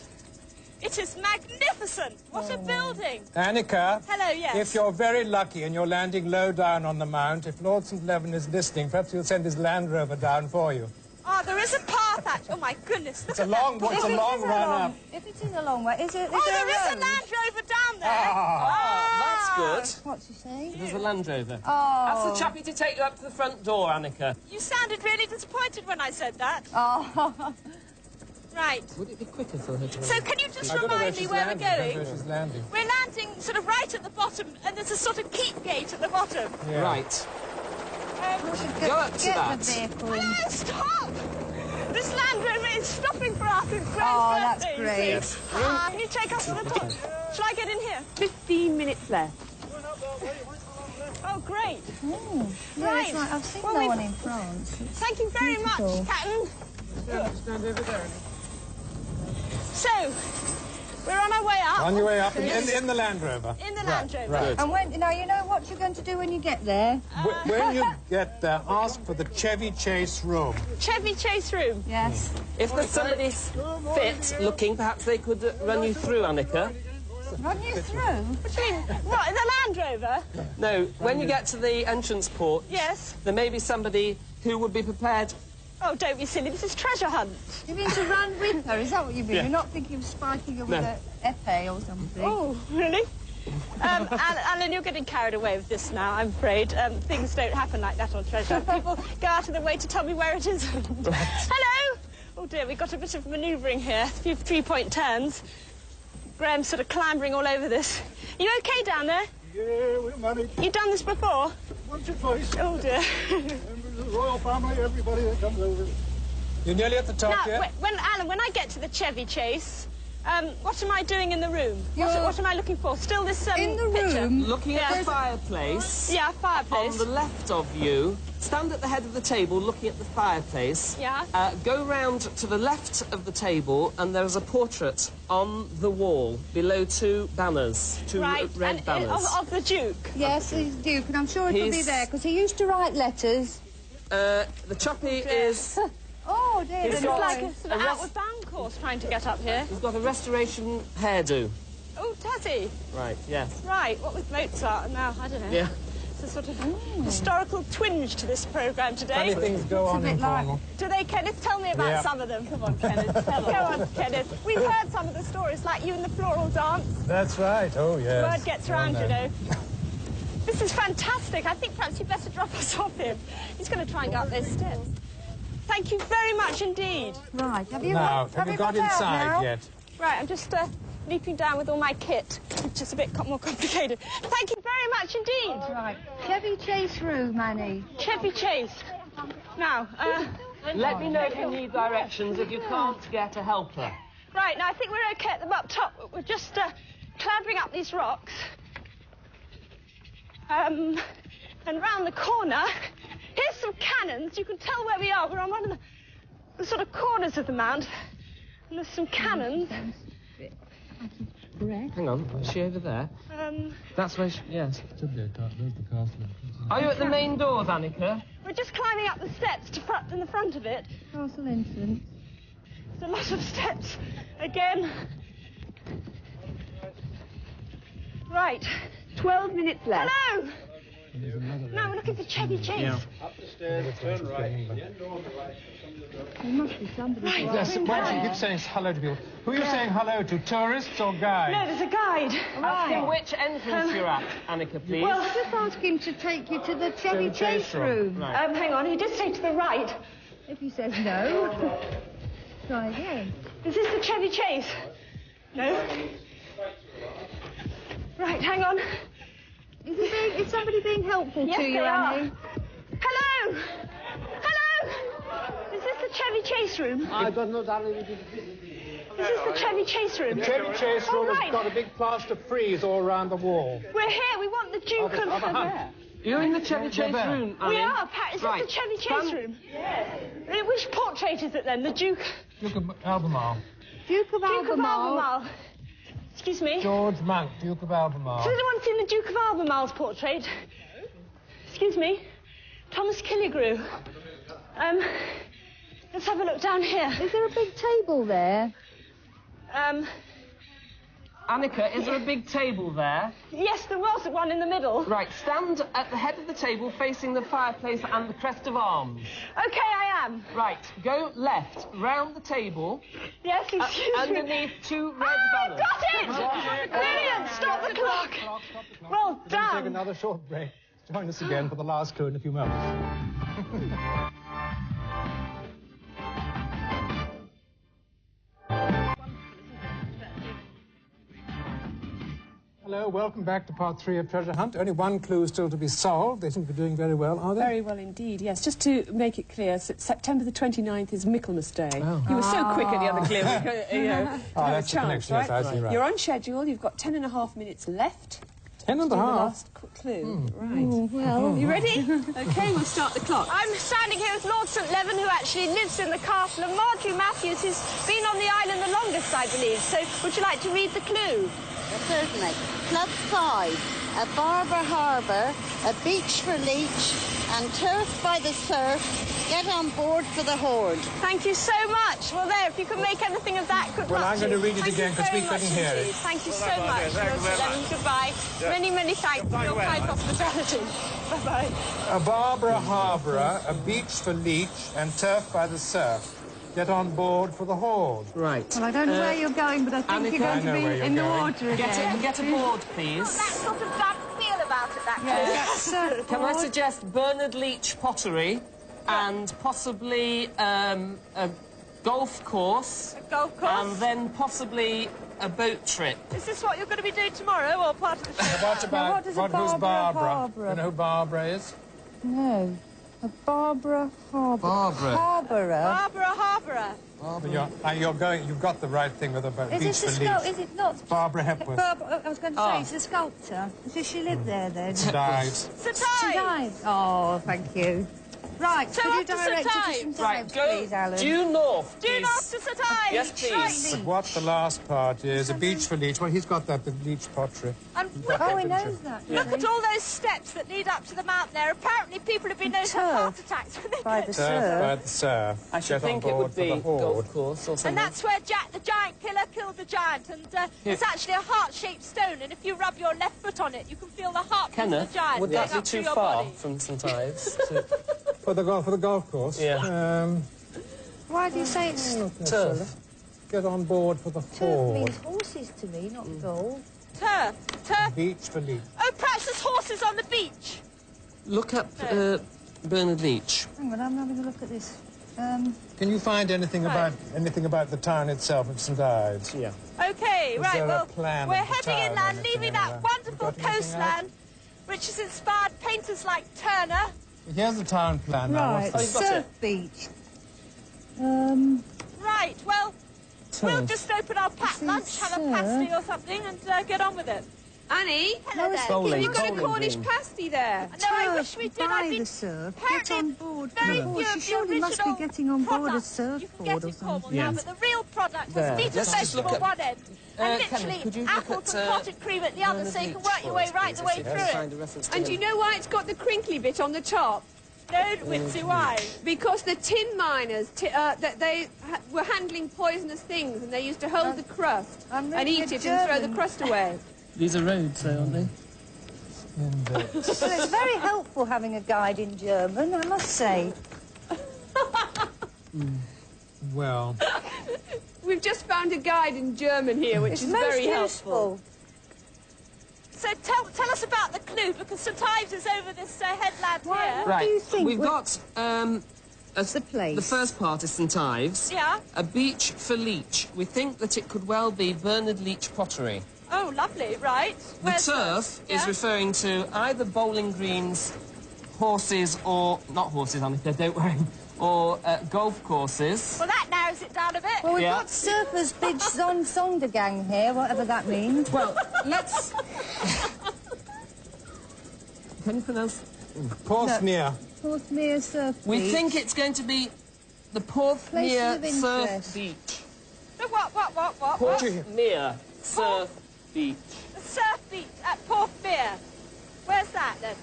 Speaker 5: It is magnificent. What a building.
Speaker 1: Annika.
Speaker 5: Hello, yes.
Speaker 1: If you're very lucky and you're landing low down on the mount, if Lord St. Leven is listening, perhaps he'll send his Land Rover down for you.
Speaker 5: Oh, there is a path, actually. Oh, my goodness. Look
Speaker 1: It's a
Speaker 5: at
Speaker 1: long,
Speaker 5: that.
Speaker 1: it's a long run up.
Speaker 3: If it is a long way, is it?
Speaker 5: Oh,
Speaker 3: there
Speaker 5: there is a
Speaker 3: road?
Speaker 5: Land Rover down there.
Speaker 4: Ah, that's good.
Speaker 3: What's he say?
Speaker 4: There's a Land Rover.
Speaker 3: Oh.
Speaker 4: That's the chappie to take you up to the front door, Annika.
Speaker 5: You sounded really disappointed when I said that.
Speaker 3: Oh.
Speaker 5: Right.
Speaker 4: Would it be quicker for her to...
Speaker 5: So can you just
Speaker 1: I don't know where
Speaker 5: remind me
Speaker 1: she's
Speaker 5: where we're
Speaker 1: landing. I don't know
Speaker 5: going?
Speaker 1: where she's landing.
Speaker 5: We're landing sort of right at the bottom, and there's a sort of keep gate at the bottom.
Speaker 1: Yeah.
Speaker 4: Right.
Speaker 3: Go
Speaker 4: up to that.
Speaker 3: the vehicle in.
Speaker 5: Hello, stop! This Land Rover is stopping for us. It's Graham's
Speaker 3: Oh, that's
Speaker 5: birthday, you
Speaker 3: great.
Speaker 5: see. Can you take us to the top? Shall I get in here? 15 minutes left. Oh, great.
Speaker 3: Yeah,
Speaker 5: Right.
Speaker 3: it's like, I've seen
Speaker 5: Well,
Speaker 3: that
Speaker 5: we've-
Speaker 3: one in France. It's
Speaker 5: Thank you very
Speaker 3: beautiful.
Speaker 5: much, Captain.
Speaker 1: Stand over there.
Speaker 5: So, We're on our way up.
Speaker 1: On your way up in the Land Rover.
Speaker 5: In the Land Rover.
Speaker 1: Right.
Speaker 3: And when, now, you know what you're going to do when you get there?
Speaker 1: When you get there, ask for the Chevy Chase room.
Speaker 5: Chevy Chase room.
Speaker 3: Yes.
Speaker 4: If there's somebody fit looking, perhaps they could run you through, Annika.
Speaker 3: Run you through?
Speaker 5: What do you mean? What, in the Land Rover?
Speaker 4: No, when you get to the entrance port,
Speaker 5: Yes.
Speaker 4: there may be somebody who would be prepared.
Speaker 5: Oh, don't be silly. This is treasure hunt.
Speaker 3: You mean to run with her? Is that what you mean?
Speaker 4: Yeah.
Speaker 3: You're not thinking of spiking her with
Speaker 4: No.
Speaker 3: a FA or something?
Speaker 5: Oh, really? Alan, you're getting carried away with this now, I'm afraid. Things don't happen like that on treasure. People go out of their way to tell me where it is. Hello? Oh, dear, we've got a bit of manoeuvring here. A few three-point turns. Graham's sort of clambering all over this. You OK down there?
Speaker 7: Yeah, we managed.
Speaker 5: You've done this before?
Speaker 7: Once or twice.
Speaker 5: Oh, dear.
Speaker 7: Members of the royal family, everybody that comes over.
Speaker 1: You're nearly at the top
Speaker 5: Now,
Speaker 1: here.
Speaker 5: Alan, when I get to the Chevy Chase, what am I doing in the room? What am I looking for? Still this
Speaker 3: In the
Speaker 5: picture?
Speaker 3: room?
Speaker 4: Looking at the
Speaker 5: Yes.
Speaker 4: fireplace.
Speaker 5: Yeah, fireplace.
Speaker 4: On the left of you, stand at the head of the table looking at the fireplace.
Speaker 5: Yeah.
Speaker 4: Go round to the left of the table and there's a portrait on the wall below two banners, two
Speaker 5: Right,
Speaker 4: red
Speaker 5: and,
Speaker 4: banners.
Speaker 5: of the Duke.
Speaker 3: Yes, he's Duke, and I'm sure it'll be
Speaker 4: He's-
Speaker 3: there, because he used to write letters.
Speaker 4: The chappie is...
Speaker 3: Oh, dear.
Speaker 4: He's
Speaker 5: It's
Speaker 4: got-
Speaker 5: like a sort of
Speaker 4: a rest-
Speaker 5: outward bound course trying to get up here.
Speaker 4: He's got a restoration hairdo.
Speaker 5: Oh, does he?
Speaker 4: Right, yes.
Speaker 5: Right, what with Mozart and now, I don't know.
Speaker 4: Yeah.
Speaker 5: It's a sort of historical twinge to this programme
Speaker 1: Funny
Speaker 5: today.
Speaker 1: things go on in
Speaker 3: bit like-
Speaker 1: Cornwall.
Speaker 5: Do they, Kenneth? Tell me about
Speaker 1: Yeah.
Speaker 5: some of them. Come on, Kenneth. Go on, Kenneth. We've heard some of the stories, like you and the floral dance.
Speaker 1: That's right. Oh, yes.
Speaker 5: Word gets round, you know. This is fantastic. I think perhaps you'd better drop us off him. He's going to try and go up those steps. Thank you very much indeed.
Speaker 3: Right, have you
Speaker 1: Now,
Speaker 3: got,
Speaker 1: have you got
Speaker 3: out
Speaker 1: inside
Speaker 3: now?
Speaker 1: yet?
Speaker 5: Right, I'm just leaping down with all my kit, which is a bit more complicated. Thank you very much indeed.
Speaker 3: Right. Chevy Chase room, Annie.
Speaker 5: Chevy Chase. Now,
Speaker 4: Let me know if you need directions if you can't get a helper.
Speaker 5: right, now I think we're OK at the up top. We're just clambering up these rocks. And round the corner, here's some cannons. You can tell where we are. We're on one of the sort of corners of the mount. And there's some cannons.
Speaker 4: Hang on, is she over there? That's where she... Yes. Are you at the main doors, Annika?
Speaker 5: We're just climbing up the steps in the front of it.
Speaker 3: Castle entrance.
Speaker 5: There's a lot of steps. Again. Right.
Speaker 3: 12 minutes left.
Speaker 5: Hello! No, we're looking for Chevy Chase.
Speaker 4: Yeah.
Speaker 7: Up the stairs, turn right.
Speaker 3: There must be somebody.
Speaker 5: Right.
Speaker 1: Yes, why don't you keep saying hello to people? Who are you saying hello to, tourists or
Speaker 5: No,
Speaker 1: guides?
Speaker 5: there's a guide.
Speaker 4: Asking which entrance you're at, Annika, please.
Speaker 3: Well, just ask him to take you to the Chevy Chase room.
Speaker 4: Right.
Speaker 5: Hang on, he did say to the right.
Speaker 3: If he says no, try again.
Speaker 5: Is this the Chevy Chase? No. Right, hang on.
Speaker 3: Is somebody being helpful
Speaker 5: Yes,
Speaker 3: to you,
Speaker 5: they are.
Speaker 3: Annie?
Speaker 5: Hello! Hello! Is this the Chevy Chase room?
Speaker 7: I don't know, darling.
Speaker 5: Is this the Chevy Chase room?
Speaker 1: The Chevy Chase room
Speaker 5: Oh,
Speaker 1: has
Speaker 5: right.
Speaker 1: got a big plaster frieze all around the wall.
Speaker 5: We're here. We want the Duke of...
Speaker 4: You're in the Chevy Chase
Speaker 1: there.
Speaker 4: room, Annie.
Speaker 5: We are, Pat. Is this
Speaker 4: Right.
Speaker 5: the Chevy Chase room? Yes. Which portrait is it then? The Duke...
Speaker 1: Duke of Albemarle.
Speaker 3: Duke of
Speaker 5: Duke of
Speaker 3: Albemarle.
Speaker 5: Albemarle. Excuse me?
Speaker 1: George Monk, Duke of Albemarle.
Speaker 5: Has anyone seen the Duke of Albemarle's portrait? Excuse me? Thomas Killigrew. Let's have a look down here.
Speaker 3: Is there a big table there?
Speaker 4: Annika, is there a big table there?
Speaker 5: Yes, there was one in the middle.
Speaker 4: Right, stand at the head of the table facing the fireplace and the crest of arms.
Speaker 5: OK, I am.
Speaker 4: Right, go left, round the table,
Speaker 5: Yes, excuse me.
Speaker 4: underneath two red
Speaker 5: Oh,
Speaker 4: banners.
Speaker 5: got it! Brilliant! Stop the clock. Well
Speaker 1: We're going to take
Speaker 5: done.
Speaker 1: another short break. Join us again for the last clue in a few moments. Hello, welcome back to part 3 of Treasure Hunt. Only one clue still to be solved. They seem to be doing very well, are they?
Speaker 2: Very well indeed, yes. Just to make it clear, September the 29th is Michaelmas Day.
Speaker 1: Oh.
Speaker 2: You were so quick at the other clue, you know, to have
Speaker 1: that's
Speaker 2: a
Speaker 1: the
Speaker 2: chance,
Speaker 1: connection, yes,
Speaker 2: right?
Speaker 1: I see, right.
Speaker 2: You're on schedule, you've got 10.5 minutes left
Speaker 1: 10 and a
Speaker 2: The
Speaker 1: half.
Speaker 2: last clue. Right.
Speaker 3: Oh, well,
Speaker 2: You ready? OK, we'll start the clock.
Speaker 5: I'm standing here with Lord St. Levan, who actually lives in the castle, and Marjorie Matthews, who's been on the island the longest, I believe. So would you like to read the clue?
Speaker 8: Certainly. Club 5, a Barber Harbour, a beach for leech, and turf by the surf. Get on board for the horde.
Speaker 5: Thank you so much. Well, there, if you can make anything of that, good
Speaker 1: Well,
Speaker 5: luck
Speaker 1: I'm going to read it
Speaker 5: Thank
Speaker 1: again
Speaker 5: you
Speaker 1: because we
Speaker 5: very
Speaker 1: couldn't
Speaker 5: much
Speaker 1: hear
Speaker 5: indeed.
Speaker 1: it.
Speaker 5: Thank you so much, Lord St. Levan. Goodbye. Many, many thanks for your kind hospitality. Bye-bye.
Speaker 1: A Barbara Harbourer, a beach for leech, and turf by the surf. Get on board for the horde.
Speaker 4: Right.
Speaker 3: well, I don't know where you're going, but I think you're
Speaker 4: Annika?
Speaker 3: going to
Speaker 1: I know where
Speaker 3: be
Speaker 1: you're
Speaker 3: in the
Speaker 1: going.
Speaker 3: water again.
Speaker 4: Get aboard,
Speaker 5: That
Speaker 4: please.
Speaker 5: sort of bad feel about it, that
Speaker 3: Yes,
Speaker 4: Can I suggest Bernard Leach pottery and possibly a golf course
Speaker 5: A golf course.
Speaker 4: and then possibly a boat trip?
Speaker 5: Is this what you're going to be doing tomorrow, or part of the show?
Speaker 1: What about
Speaker 3: what does a
Speaker 1: who's
Speaker 3: Barbara
Speaker 1: Barbara?
Speaker 3: Harbourer?
Speaker 1: You know who Barbara is?
Speaker 3: No. A Barbara Harbour.
Speaker 4: Barbara.
Speaker 3: Harbourer.
Speaker 5: Barbara Harbourer.
Speaker 1: You're going. You've got the right thing with about
Speaker 3: Is
Speaker 1: beach
Speaker 3: this a
Speaker 1: for
Speaker 3: sculptor?
Speaker 1: leech.
Speaker 3: Is it not?
Speaker 1: Barbara Hepworth
Speaker 3: I was going to say, it's a sculptor. Does she live there then?
Speaker 1: died.
Speaker 5: St.
Speaker 3: She
Speaker 5: Ives.
Speaker 3: died. Oh, thank you. Right,
Speaker 5: So
Speaker 3: could you
Speaker 5: up to
Speaker 3: direct
Speaker 5: St.
Speaker 3: us to
Speaker 5: Ives.
Speaker 3: St.
Speaker 4: Right,
Speaker 3: Ives,
Speaker 4: go
Speaker 3: please, Alan?
Speaker 4: due north,
Speaker 5: Due
Speaker 4: please.
Speaker 5: north to St. Ives.
Speaker 4: Yes, please.
Speaker 1: But what the last part is, a beach for leech. Well, he's got that, the leech pottery.
Speaker 5: And
Speaker 3: Oh, he knows that.
Speaker 5: look at all those steps that lead up to the mountain there. Apparently people have been known to have heart attacks when they
Speaker 3: By
Speaker 5: go.
Speaker 3: the
Speaker 1: Turf
Speaker 3: surf.
Speaker 1: by the surf.
Speaker 4: I should
Speaker 1: Get on
Speaker 4: think it
Speaker 1: board
Speaker 4: would
Speaker 1: for
Speaker 4: be
Speaker 1: the horde.
Speaker 4: golf course or
Speaker 5: And
Speaker 4: something.
Speaker 5: that's where Jack the Giant Killer killed the giant. And it's actually a heart-shaped stone. And if you rub your left foot on it, you can feel the heartbeat of
Speaker 4: Kenneth,
Speaker 5: the giant
Speaker 4: would
Speaker 5: going
Speaker 4: that be
Speaker 5: up through
Speaker 4: too
Speaker 5: your
Speaker 4: far
Speaker 5: body.
Speaker 4: from St Ives?
Speaker 1: For the golf course.
Speaker 4: Yeah.
Speaker 3: Why do you say it's...
Speaker 1: Not necessarily.
Speaker 4: Turf.
Speaker 1: Get on board for the
Speaker 3: Turf
Speaker 1: horde.
Speaker 3: means horses to me, not gold.
Speaker 5: Turf. Turf.
Speaker 1: Beach for leech.
Speaker 5: Oh, perhaps there's horses on the beach.
Speaker 4: Look up Bernard Leach.
Speaker 3: Hang on, I'm having a look at this.
Speaker 1: Can you find anything about the town itself of St Ives?
Speaker 4: Yeah.
Speaker 5: OK,
Speaker 1: Is
Speaker 5: right,
Speaker 1: there a
Speaker 5: well,
Speaker 1: plan
Speaker 5: we're
Speaker 1: of the
Speaker 5: heading
Speaker 1: town or
Speaker 5: inland,
Speaker 1: anything
Speaker 5: leaving
Speaker 1: like
Speaker 5: that
Speaker 1: that?
Speaker 5: wonderful
Speaker 1: Have you got anything
Speaker 5: coastline, which has inspired painters like Turner.
Speaker 1: Here's the town plan now.
Speaker 3: Right,
Speaker 1: What's
Speaker 4: you've got
Speaker 3: surf
Speaker 4: it.
Speaker 3: beach.
Speaker 5: Right, well, we'll
Speaker 4: Turf.
Speaker 5: just open our packed
Speaker 3: See,
Speaker 5: lunch, have a
Speaker 3: surf.
Speaker 5: pasty or something, and get on with it.
Speaker 2: Annie,
Speaker 5: Hello there.
Speaker 4: Bowling.
Speaker 2: you've got a
Speaker 4: Bowling
Speaker 2: Cornish
Speaker 4: green.
Speaker 2: pasty there.
Speaker 5: No, I wish we did.
Speaker 3: By
Speaker 5: I've been
Speaker 3: the surf. Get
Speaker 5: apparently
Speaker 3: on board for
Speaker 5: very
Speaker 3: the horde.
Speaker 5: few
Speaker 3: She
Speaker 5: of the
Speaker 3: surely must be
Speaker 5: original
Speaker 3: getting on board a
Speaker 5: products you can
Speaker 3: surfboard
Speaker 5: get
Speaker 3: or
Speaker 5: in Cornwall
Speaker 3: something.
Speaker 5: now,
Speaker 4: Yes.
Speaker 5: but the real product
Speaker 4: There.
Speaker 5: has meat and
Speaker 4: Let's just look
Speaker 5: vegetable
Speaker 4: at-
Speaker 5: one end, and
Speaker 4: Kenneth,
Speaker 5: literally
Speaker 4: could you look
Speaker 5: apples
Speaker 4: at,
Speaker 5: and potted cream at the other, so you can work your way right the way through
Speaker 4: Find
Speaker 5: it.
Speaker 4: a reference to
Speaker 2: And do
Speaker 4: him.
Speaker 2: you know why it's got the crinkly bit on the top?
Speaker 5: No, Witsy, why?
Speaker 2: Because the tin miners, were handling poisonous things, and they used to hold the crust
Speaker 3: I'm
Speaker 2: and
Speaker 3: reading
Speaker 2: eat
Speaker 3: a
Speaker 2: it and throw the
Speaker 3: German.
Speaker 2: crust away.
Speaker 4: These are roads, though, aren't they?
Speaker 3: Well, it's very helpful having a guide in German, I must say.
Speaker 1: Well,
Speaker 2: We've just found a guide in German here, which
Speaker 3: It's
Speaker 2: is
Speaker 3: most
Speaker 2: very
Speaker 3: useful.
Speaker 2: helpful.
Speaker 5: So tell us about the clue, because St Ives is over this headland
Speaker 3: Why-
Speaker 5: here.
Speaker 3: What do you think?
Speaker 4: We've got
Speaker 3: The place.
Speaker 4: the first part is St Ives.
Speaker 5: Yeah.
Speaker 4: A beach for leech. We think that it could well be Bernard Leach pottery.
Speaker 5: Oh, lovely, right.
Speaker 4: The
Speaker 5: Where's
Speaker 4: turf
Speaker 5: the-
Speaker 4: is
Speaker 5: yeah?
Speaker 4: referring to either bowling greens, horses, or not horses, Annika, don't worry, or golf courses.
Speaker 5: Well, that narrows it down a bit.
Speaker 3: Well, we've
Speaker 4: Yeah.
Speaker 3: got Surfers Bridge Sondergang here, whatever that means.
Speaker 4: Well, let's. Can you pronounce?
Speaker 1: Porthmeer.
Speaker 3: Porthmeer Surf
Speaker 4: We
Speaker 3: Beach.
Speaker 4: think it's going to be the Porthmeer
Speaker 3: Places of
Speaker 4: Surf
Speaker 3: interest.
Speaker 4: Beach.
Speaker 5: The what?
Speaker 4: Porthmeer Surf Beach.
Speaker 5: The surf beach at Porthmeer. Where's that, then?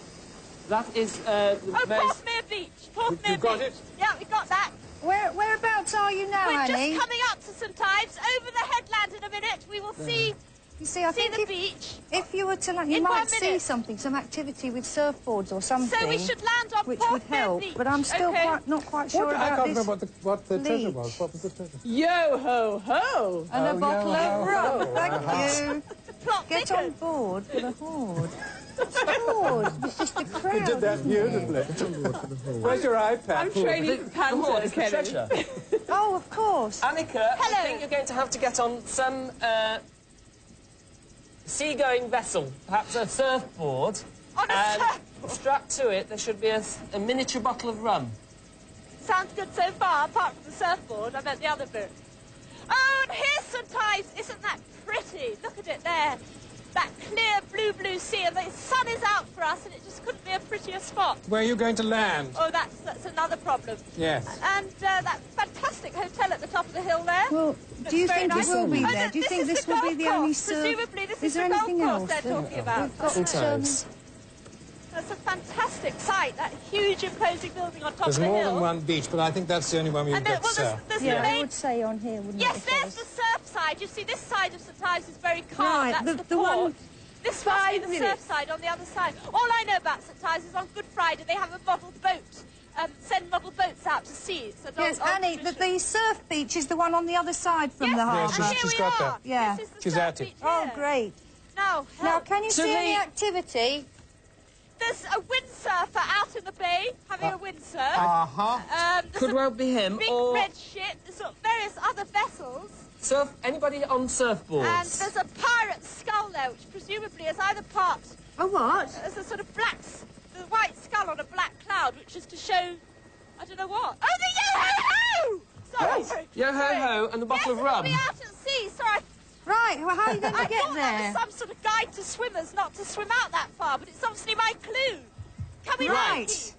Speaker 4: That is the
Speaker 5: Oh,
Speaker 4: most.
Speaker 5: Porthmeer Beach. Porthmeer
Speaker 1: You've got
Speaker 5: Beach.
Speaker 1: it?
Speaker 5: Yeah, we got that.
Speaker 3: Whereabouts are you now,
Speaker 5: We're
Speaker 3: Annie?
Speaker 5: just coming up to St Ives. Over the headland in a minute, we will see
Speaker 3: You see, I think
Speaker 5: the
Speaker 3: if,
Speaker 5: beach.
Speaker 3: if you were to, like, you
Speaker 5: In
Speaker 3: might
Speaker 5: 1
Speaker 3: see
Speaker 5: minute.
Speaker 3: something, some activity with surfboards or something.
Speaker 5: So we should land on
Speaker 3: which would
Speaker 5: Porthmeer
Speaker 3: help.
Speaker 5: Beach.
Speaker 3: But I'm still
Speaker 5: Okay.
Speaker 3: not quite sure
Speaker 1: I
Speaker 3: about
Speaker 1: can't
Speaker 3: this.
Speaker 1: remember what the treasure
Speaker 3: leech.
Speaker 1: was. What was the treasure?
Speaker 2: Yo ho ho!
Speaker 3: And a
Speaker 1: Oh,
Speaker 3: bottle
Speaker 1: yeah,
Speaker 3: of
Speaker 1: oh,
Speaker 3: rum.
Speaker 1: oh,
Speaker 3: Thank you.
Speaker 5: Plot
Speaker 3: Get
Speaker 5: thickens.
Speaker 3: on board for the horde. Horde. It's just a crowd.
Speaker 1: You did that
Speaker 3: isn't it?
Speaker 1: beautifully. Where's your iPad?
Speaker 2: I'm training
Speaker 4: The
Speaker 2: panto,
Speaker 4: horde is the
Speaker 2: Kenny.
Speaker 4: treasure.
Speaker 3: Oh, of course.
Speaker 4: Annika,
Speaker 5: Hello.
Speaker 4: I think you're going to have to get on some seagoing vessel, perhaps a surfboard.
Speaker 5: On a
Speaker 4: and
Speaker 5: surfboard.
Speaker 4: strapped to it, there should be a miniature bottle of rum.
Speaker 5: Sounds good so far, apart from the surfboard. I meant the other bit. Oh, and here's St Ives. Isn't that pretty? Look at it there. that clear blue sea, and the sun is out for us, and it just couldn't be a prettier spot.
Speaker 1: Where are you going to land?
Speaker 5: Oh, that's another problem.
Speaker 1: Yes.
Speaker 5: And that fantastic hotel at the top of the hill there.
Speaker 3: Well, do you think
Speaker 5: nice.
Speaker 3: it will be
Speaker 5: Oh,
Speaker 3: there?
Speaker 5: no,
Speaker 3: Do you think this will be the only surf?
Speaker 5: Presumably this is
Speaker 3: there
Speaker 5: the
Speaker 3: anything
Speaker 5: golf
Speaker 3: else?
Speaker 5: course they're talking about. That's a fantastic site, that huge imposing building on top
Speaker 1: There's
Speaker 5: of the hill.
Speaker 1: more than one beach, but I think that's the only one we've
Speaker 5: And
Speaker 1: got surf.
Speaker 5: there's
Speaker 3: Yeah,
Speaker 5: the
Speaker 3: I
Speaker 5: main...
Speaker 3: would say on here, wouldn't
Speaker 5: Yes,
Speaker 3: it?
Speaker 5: there's the surf side. You see, this side of St Ives is very calm.
Speaker 3: Right,
Speaker 5: That's
Speaker 3: the
Speaker 5: port.
Speaker 3: one-
Speaker 5: This must be the surf side on the other side. All I know about St Ives is on Good Friday they have a model boat. Send model boats out to sea. It's an
Speaker 3: Yes,
Speaker 5: old
Speaker 3: Annie, the surf beach is the one on the other side from
Speaker 5: yes,
Speaker 3: the
Speaker 5: yes,
Speaker 3: harbour.
Speaker 5: here
Speaker 1: she's
Speaker 5: we
Speaker 1: got
Speaker 5: are.
Speaker 1: that.
Speaker 3: Yeah.
Speaker 5: This is the
Speaker 1: She's
Speaker 5: surf
Speaker 1: at it.
Speaker 5: beach
Speaker 3: Oh,
Speaker 5: here.
Speaker 3: great.
Speaker 5: Now,
Speaker 3: Now, can you
Speaker 4: So
Speaker 3: see any
Speaker 4: the-
Speaker 3: activity?
Speaker 5: there's a windsurfer out in the bay having a windsurf.
Speaker 1: Uh-huh.
Speaker 5: There's
Speaker 4: Could
Speaker 5: a
Speaker 4: well be him,
Speaker 5: big
Speaker 4: or
Speaker 5: red ship. There's sort of various other vessels.
Speaker 4: surf. Anybody on
Speaker 5: And
Speaker 4: surfboards?
Speaker 5: there's a pirate skull there, which presumably is either part...
Speaker 3: A what?
Speaker 5: There's a sort of the white skull on a black cloud, which is to show... I don't know what. Oh, the yo-ho-ho! Sorry.
Speaker 4: Yo-ho-ho and the bottle
Speaker 5: yes,
Speaker 4: of rum.
Speaker 5: Yes, it'll be out at sea. Sorry,
Speaker 3: Right, well, how are you going
Speaker 5: I
Speaker 3: to get
Speaker 5: thought that
Speaker 3: there?
Speaker 5: was some sort of guide to swimmers not to swim out that far, but it's obviously my clue. Coming
Speaker 3: Right.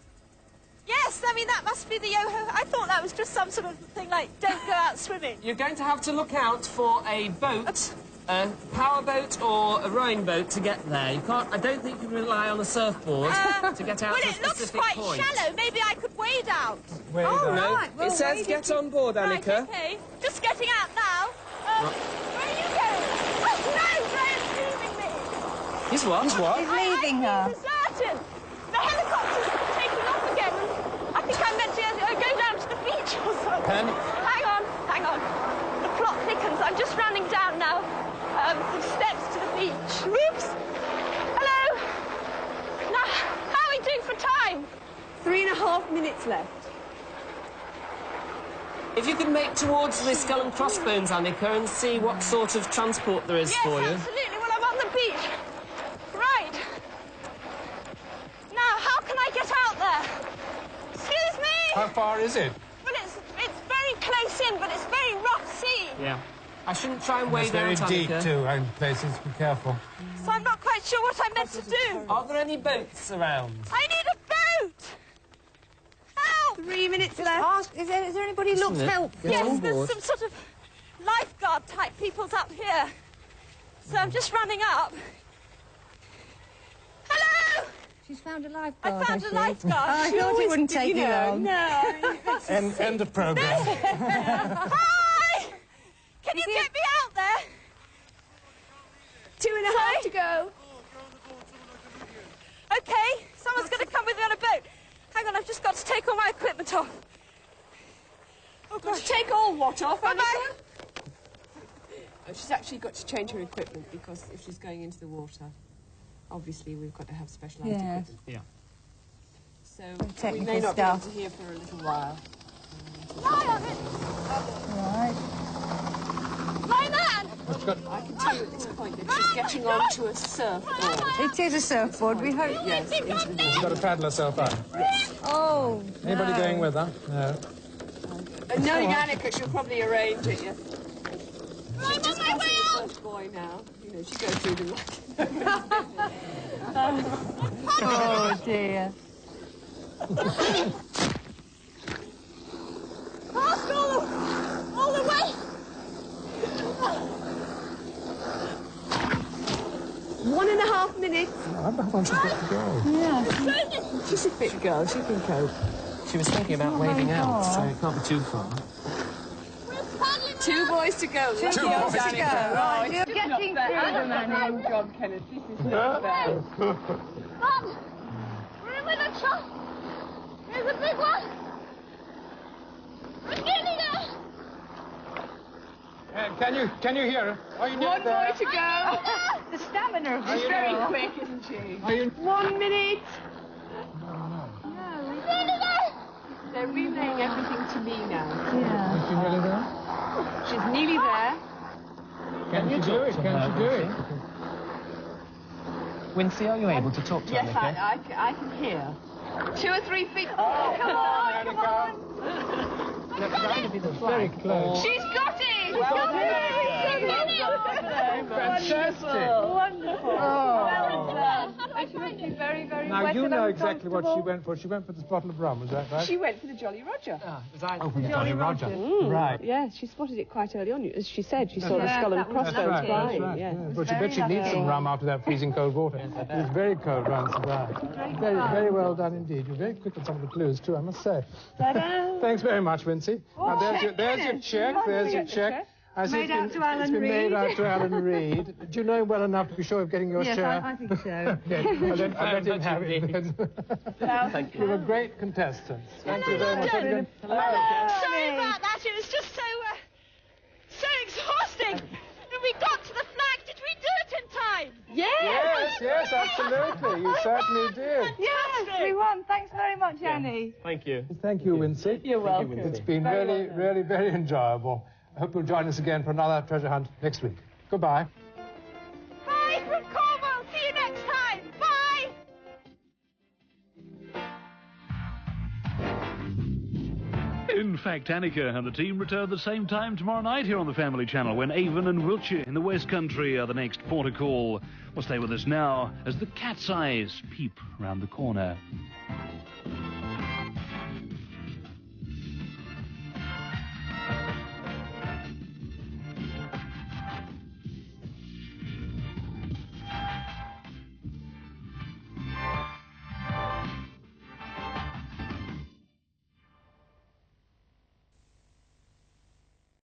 Speaker 5: Yes, I mean, that must be the yo-ho. I thought that was just some sort of thing like, don't go out swimming.
Speaker 4: You're going to have to look out for a boat, a power boat or a rowing boat to get there. You can't. I don't think you can rely on a surfboard to get out
Speaker 5: Well,
Speaker 4: to a
Speaker 5: it looks
Speaker 4: specific
Speaker 5: quite
Speaker 4: point.
Speaker 5: shallow. Maybe I could wade out.
Speaker 1: Wait,
Speaker 3: Oh,
Speaker 4: No,
Speaker 3: right. Well,
Speaker 4: it says
Speaker 3: wait
Speaker 4: get
Speaker 3: if
Speaker 4: on board,
Speaker 5: Right,
Speaker 4: Annika.
Speaker 5: okay. Just getting out now. Where are you going? Oh, no, Graham's leaving me.
Speaker 4: He's what?
Speaker 3: He's leaving her.
Speaker 5: I'm deserted. The helicopter's taking off again. I think I'm meant to go down to the beach or something.
Speaker 1: Pen?
Speaker 5: Hang on. The plot thickens. I'm just running down now. Some steps to the beach. Whoops. Hello. Now, how are we doing for time?
Speaker 2: 3.5 minutes left.
Speaker 4: If you could make towards the Skull and Crossbones, Annika, and see what sort of transport there is
Speaker 5: Yes,
Speaker 4: for you.
Speaker 5: absolutely. Well, I'm on the beach. Right. Now, how can I get out there? Excuse me?
Speaker 1: How far is it?
Speaker 5: Well, it's very close in, but it's very rough sea.
Speaker 4: Yeah. I shouldn't try and
Speaker 1: It's
Speaker 4: wade
Speaker 1: very
Speaker 4: out,
Speaker 1: deep,
Speaker 4: Annika.
Speaker 1: too, in places. Be careful.
Speaker 5: So I'm not quite sure what I'm meant to do.
Speaker 4: Are there any boats around?
Speaker 5: I need a boat. Help!
Speaker 2: 3 minutes left.
Speaker 3: Ask, is there anybody who looks
Speaker 4: Isn't it?
Speaker 3: helpful?
Speaker 4: Get on
Speaker 5: Yes, there's
Speaker 4: board.
Speaker 5: some sort of lifeguard type people's up here. So I'm just running up. Hello!
Speaker 3: She's found a lifeguard.
Speaker 5: I found a
Speaker 3: has she?
Speaker 5: lifeguard.
Speaker 3: I thought it wouldn't take you long.
Speaker 5: No.
Speaker 1: End of programme.
Speaker 5: Hi! Can you get me out there?
Speaker 2: 2.5 to go.
Speaker 5: Okay, someone's going to come with me on a boat. Hang on, I've just got to take all my equipment off. Oh, gosh.
Speaker 2: Take all what off,
Speaker 5: Bye-bye.
Speaker 2: Annika? Oh, she's actually got to change her equipment because if she's going into the water, obviously we've got to have specialised
Speaker 3: Yes.
Speaker 2: equipment.
Speaker 4: Yeah.
Speaker 2: So
Speaker 3: technical
Speaker 2: we may not be able
Speaker 3: stuff.
Speaker 2: to hear for a little while.
Speaker 5: Lie on it.
Speaker 3: Right.
Speaker 5: My man!
Speaker 2: I can tell you at this point that she's getting onto a surfboard.
Speaker 3: It is a surfboard, we hope.
Speaker 2: Yes, into the
Speaker 1: She's got to paddle herself out.
Speaker 3: Oh,
Speaker 1: Anybody
Speaker 3: no.
Speaker 1: going with her? No.
Speaker 2: knowing Annika, she'll probably arrange it, yes.
Speaker 5: I'm on my way out!
Speaker 2: First boy now, you know, she goes through the
Speaker 3: Oh, dear.
Speaker 5: Past all the way!
Speaker 2: 1.5 minutes.
Speaker 1: I wonder how long she's got to go.
Speaker 2: She's a fit girl, she can cope.
Speaker 4: She was thinking about wading out, so it can't be too far.
Speaker 2: 2 boys to go. Lucky
Speaker 1: boys to
Speaker 2: old
Speaker 1: go.
Speaker 2: Annika.
Speaker 3: Right, you're getting through them, Annie.
Speaker 2: Good job, Kenneth. This is not bad.
Speaker 5: Mum! We're in with a truck! There's a big one! We're getting there!
Speaker 1: Can you hear her? Are you near
Speaker 2: 1
Speaker 1: there?
Speaker 2: boy to go.
Speaker 3: The stamina of this
Speaker 2: She's very
Speaker 3: girl.
Speaker 2: quick, isn't she?
Speaker 1: Are you...
Speaker 2: 1 minute.
Speaker 5: Nearly there!
Speaker 2: They're relaying everything to me now.
Speaker 3: Yeah.
Speaker 1: Is she really there?
Speaker 2: She's nearly there.
Speaker 1: Can you do it? Can she do it?
Speaker 4: Wincy, are you able to talk to
Speaker 2: Yes,
Speaker 4: Annika?
Speaker 2: I can hear. 2 or 3 feet. Oh, come on, come on.
Speaker 4: That's going to be the
Speaker 1: Very
Speaker 4: flag.
Speaker 1: close.
Speaker 2: She's got it!
Speaker 4: Well
Speaker 2: She's got
Speaker 4: done,
Speaker 2: it!
Speaker 1: Fantastic.
Speaker 3: Wonderful. Well done. She must be very, very
Speaker 1: Now,
Speaker 3: wet
Speaker 1: you
Speaker 3: and
Speaker 1: know exactly what she
Speaker 3: uncomfortable.
Speaker 1: went for. She went for this bottle of rum, is that right?
Speaker 2: She went for the Jolly Roger.
Speaker 1: Oh, for the Jolly Roger. Right.
Speaker 2: Yeah, she spotted it quite early on. As she said, she saw the skull and crossbones
Speaker 1: That's
Speaker 2: flying.
Speaker 1: right.
Speaker 2: Yeah.
Speaker 1: Well, she bet she'd need some rum after that freezing cold water. It was very cold round Surprise. Very, very well done indeed. You're very quick on some of the clues, too, I must say. Thanks very much, Vincy. Now, there's your check. There's your check. I see
Speaker 3: Made out to Alan
Speaker 1: It's been
Speaker 3: Reed.
Speaker 1: made out to Alan Reed. Do you know him well enough to be sure of getting your
Speaker 3: Yes,
Speaker 1: share?
Speaker 3: I think so.
Speaker 1: Okay, I'll let him have it.
Speaker 4: Thank you.
Speaker 1: You were great contestants. Thank you very much.
Speaker 5: Sorry about that. It was just so exhausting. When we got to the flag, did we do it in time?
Speaker 1: Yes, absolutely. You certainly did.
Speaker 3: Yes, we won. Thanks very much, Annie.
Speaker 4: Thank you.
Speaker 1: Thank you, Wincy.
Speaker 2: You're welcome.
Speaker 1: It's been really, really very enjoyable. I hope you'll join us again for another treasure hunt next week. Goodbye.
Speaker 5: Bye from Cornwall. See you next time. Bye.
Speaker 9: In fact, Annika and the team return the same time tomorrow night here on the Family Channel when Avon and Wiltshire in the West Country are the next port of call. Well, stay with us now as the cat's eyes peep round the corner.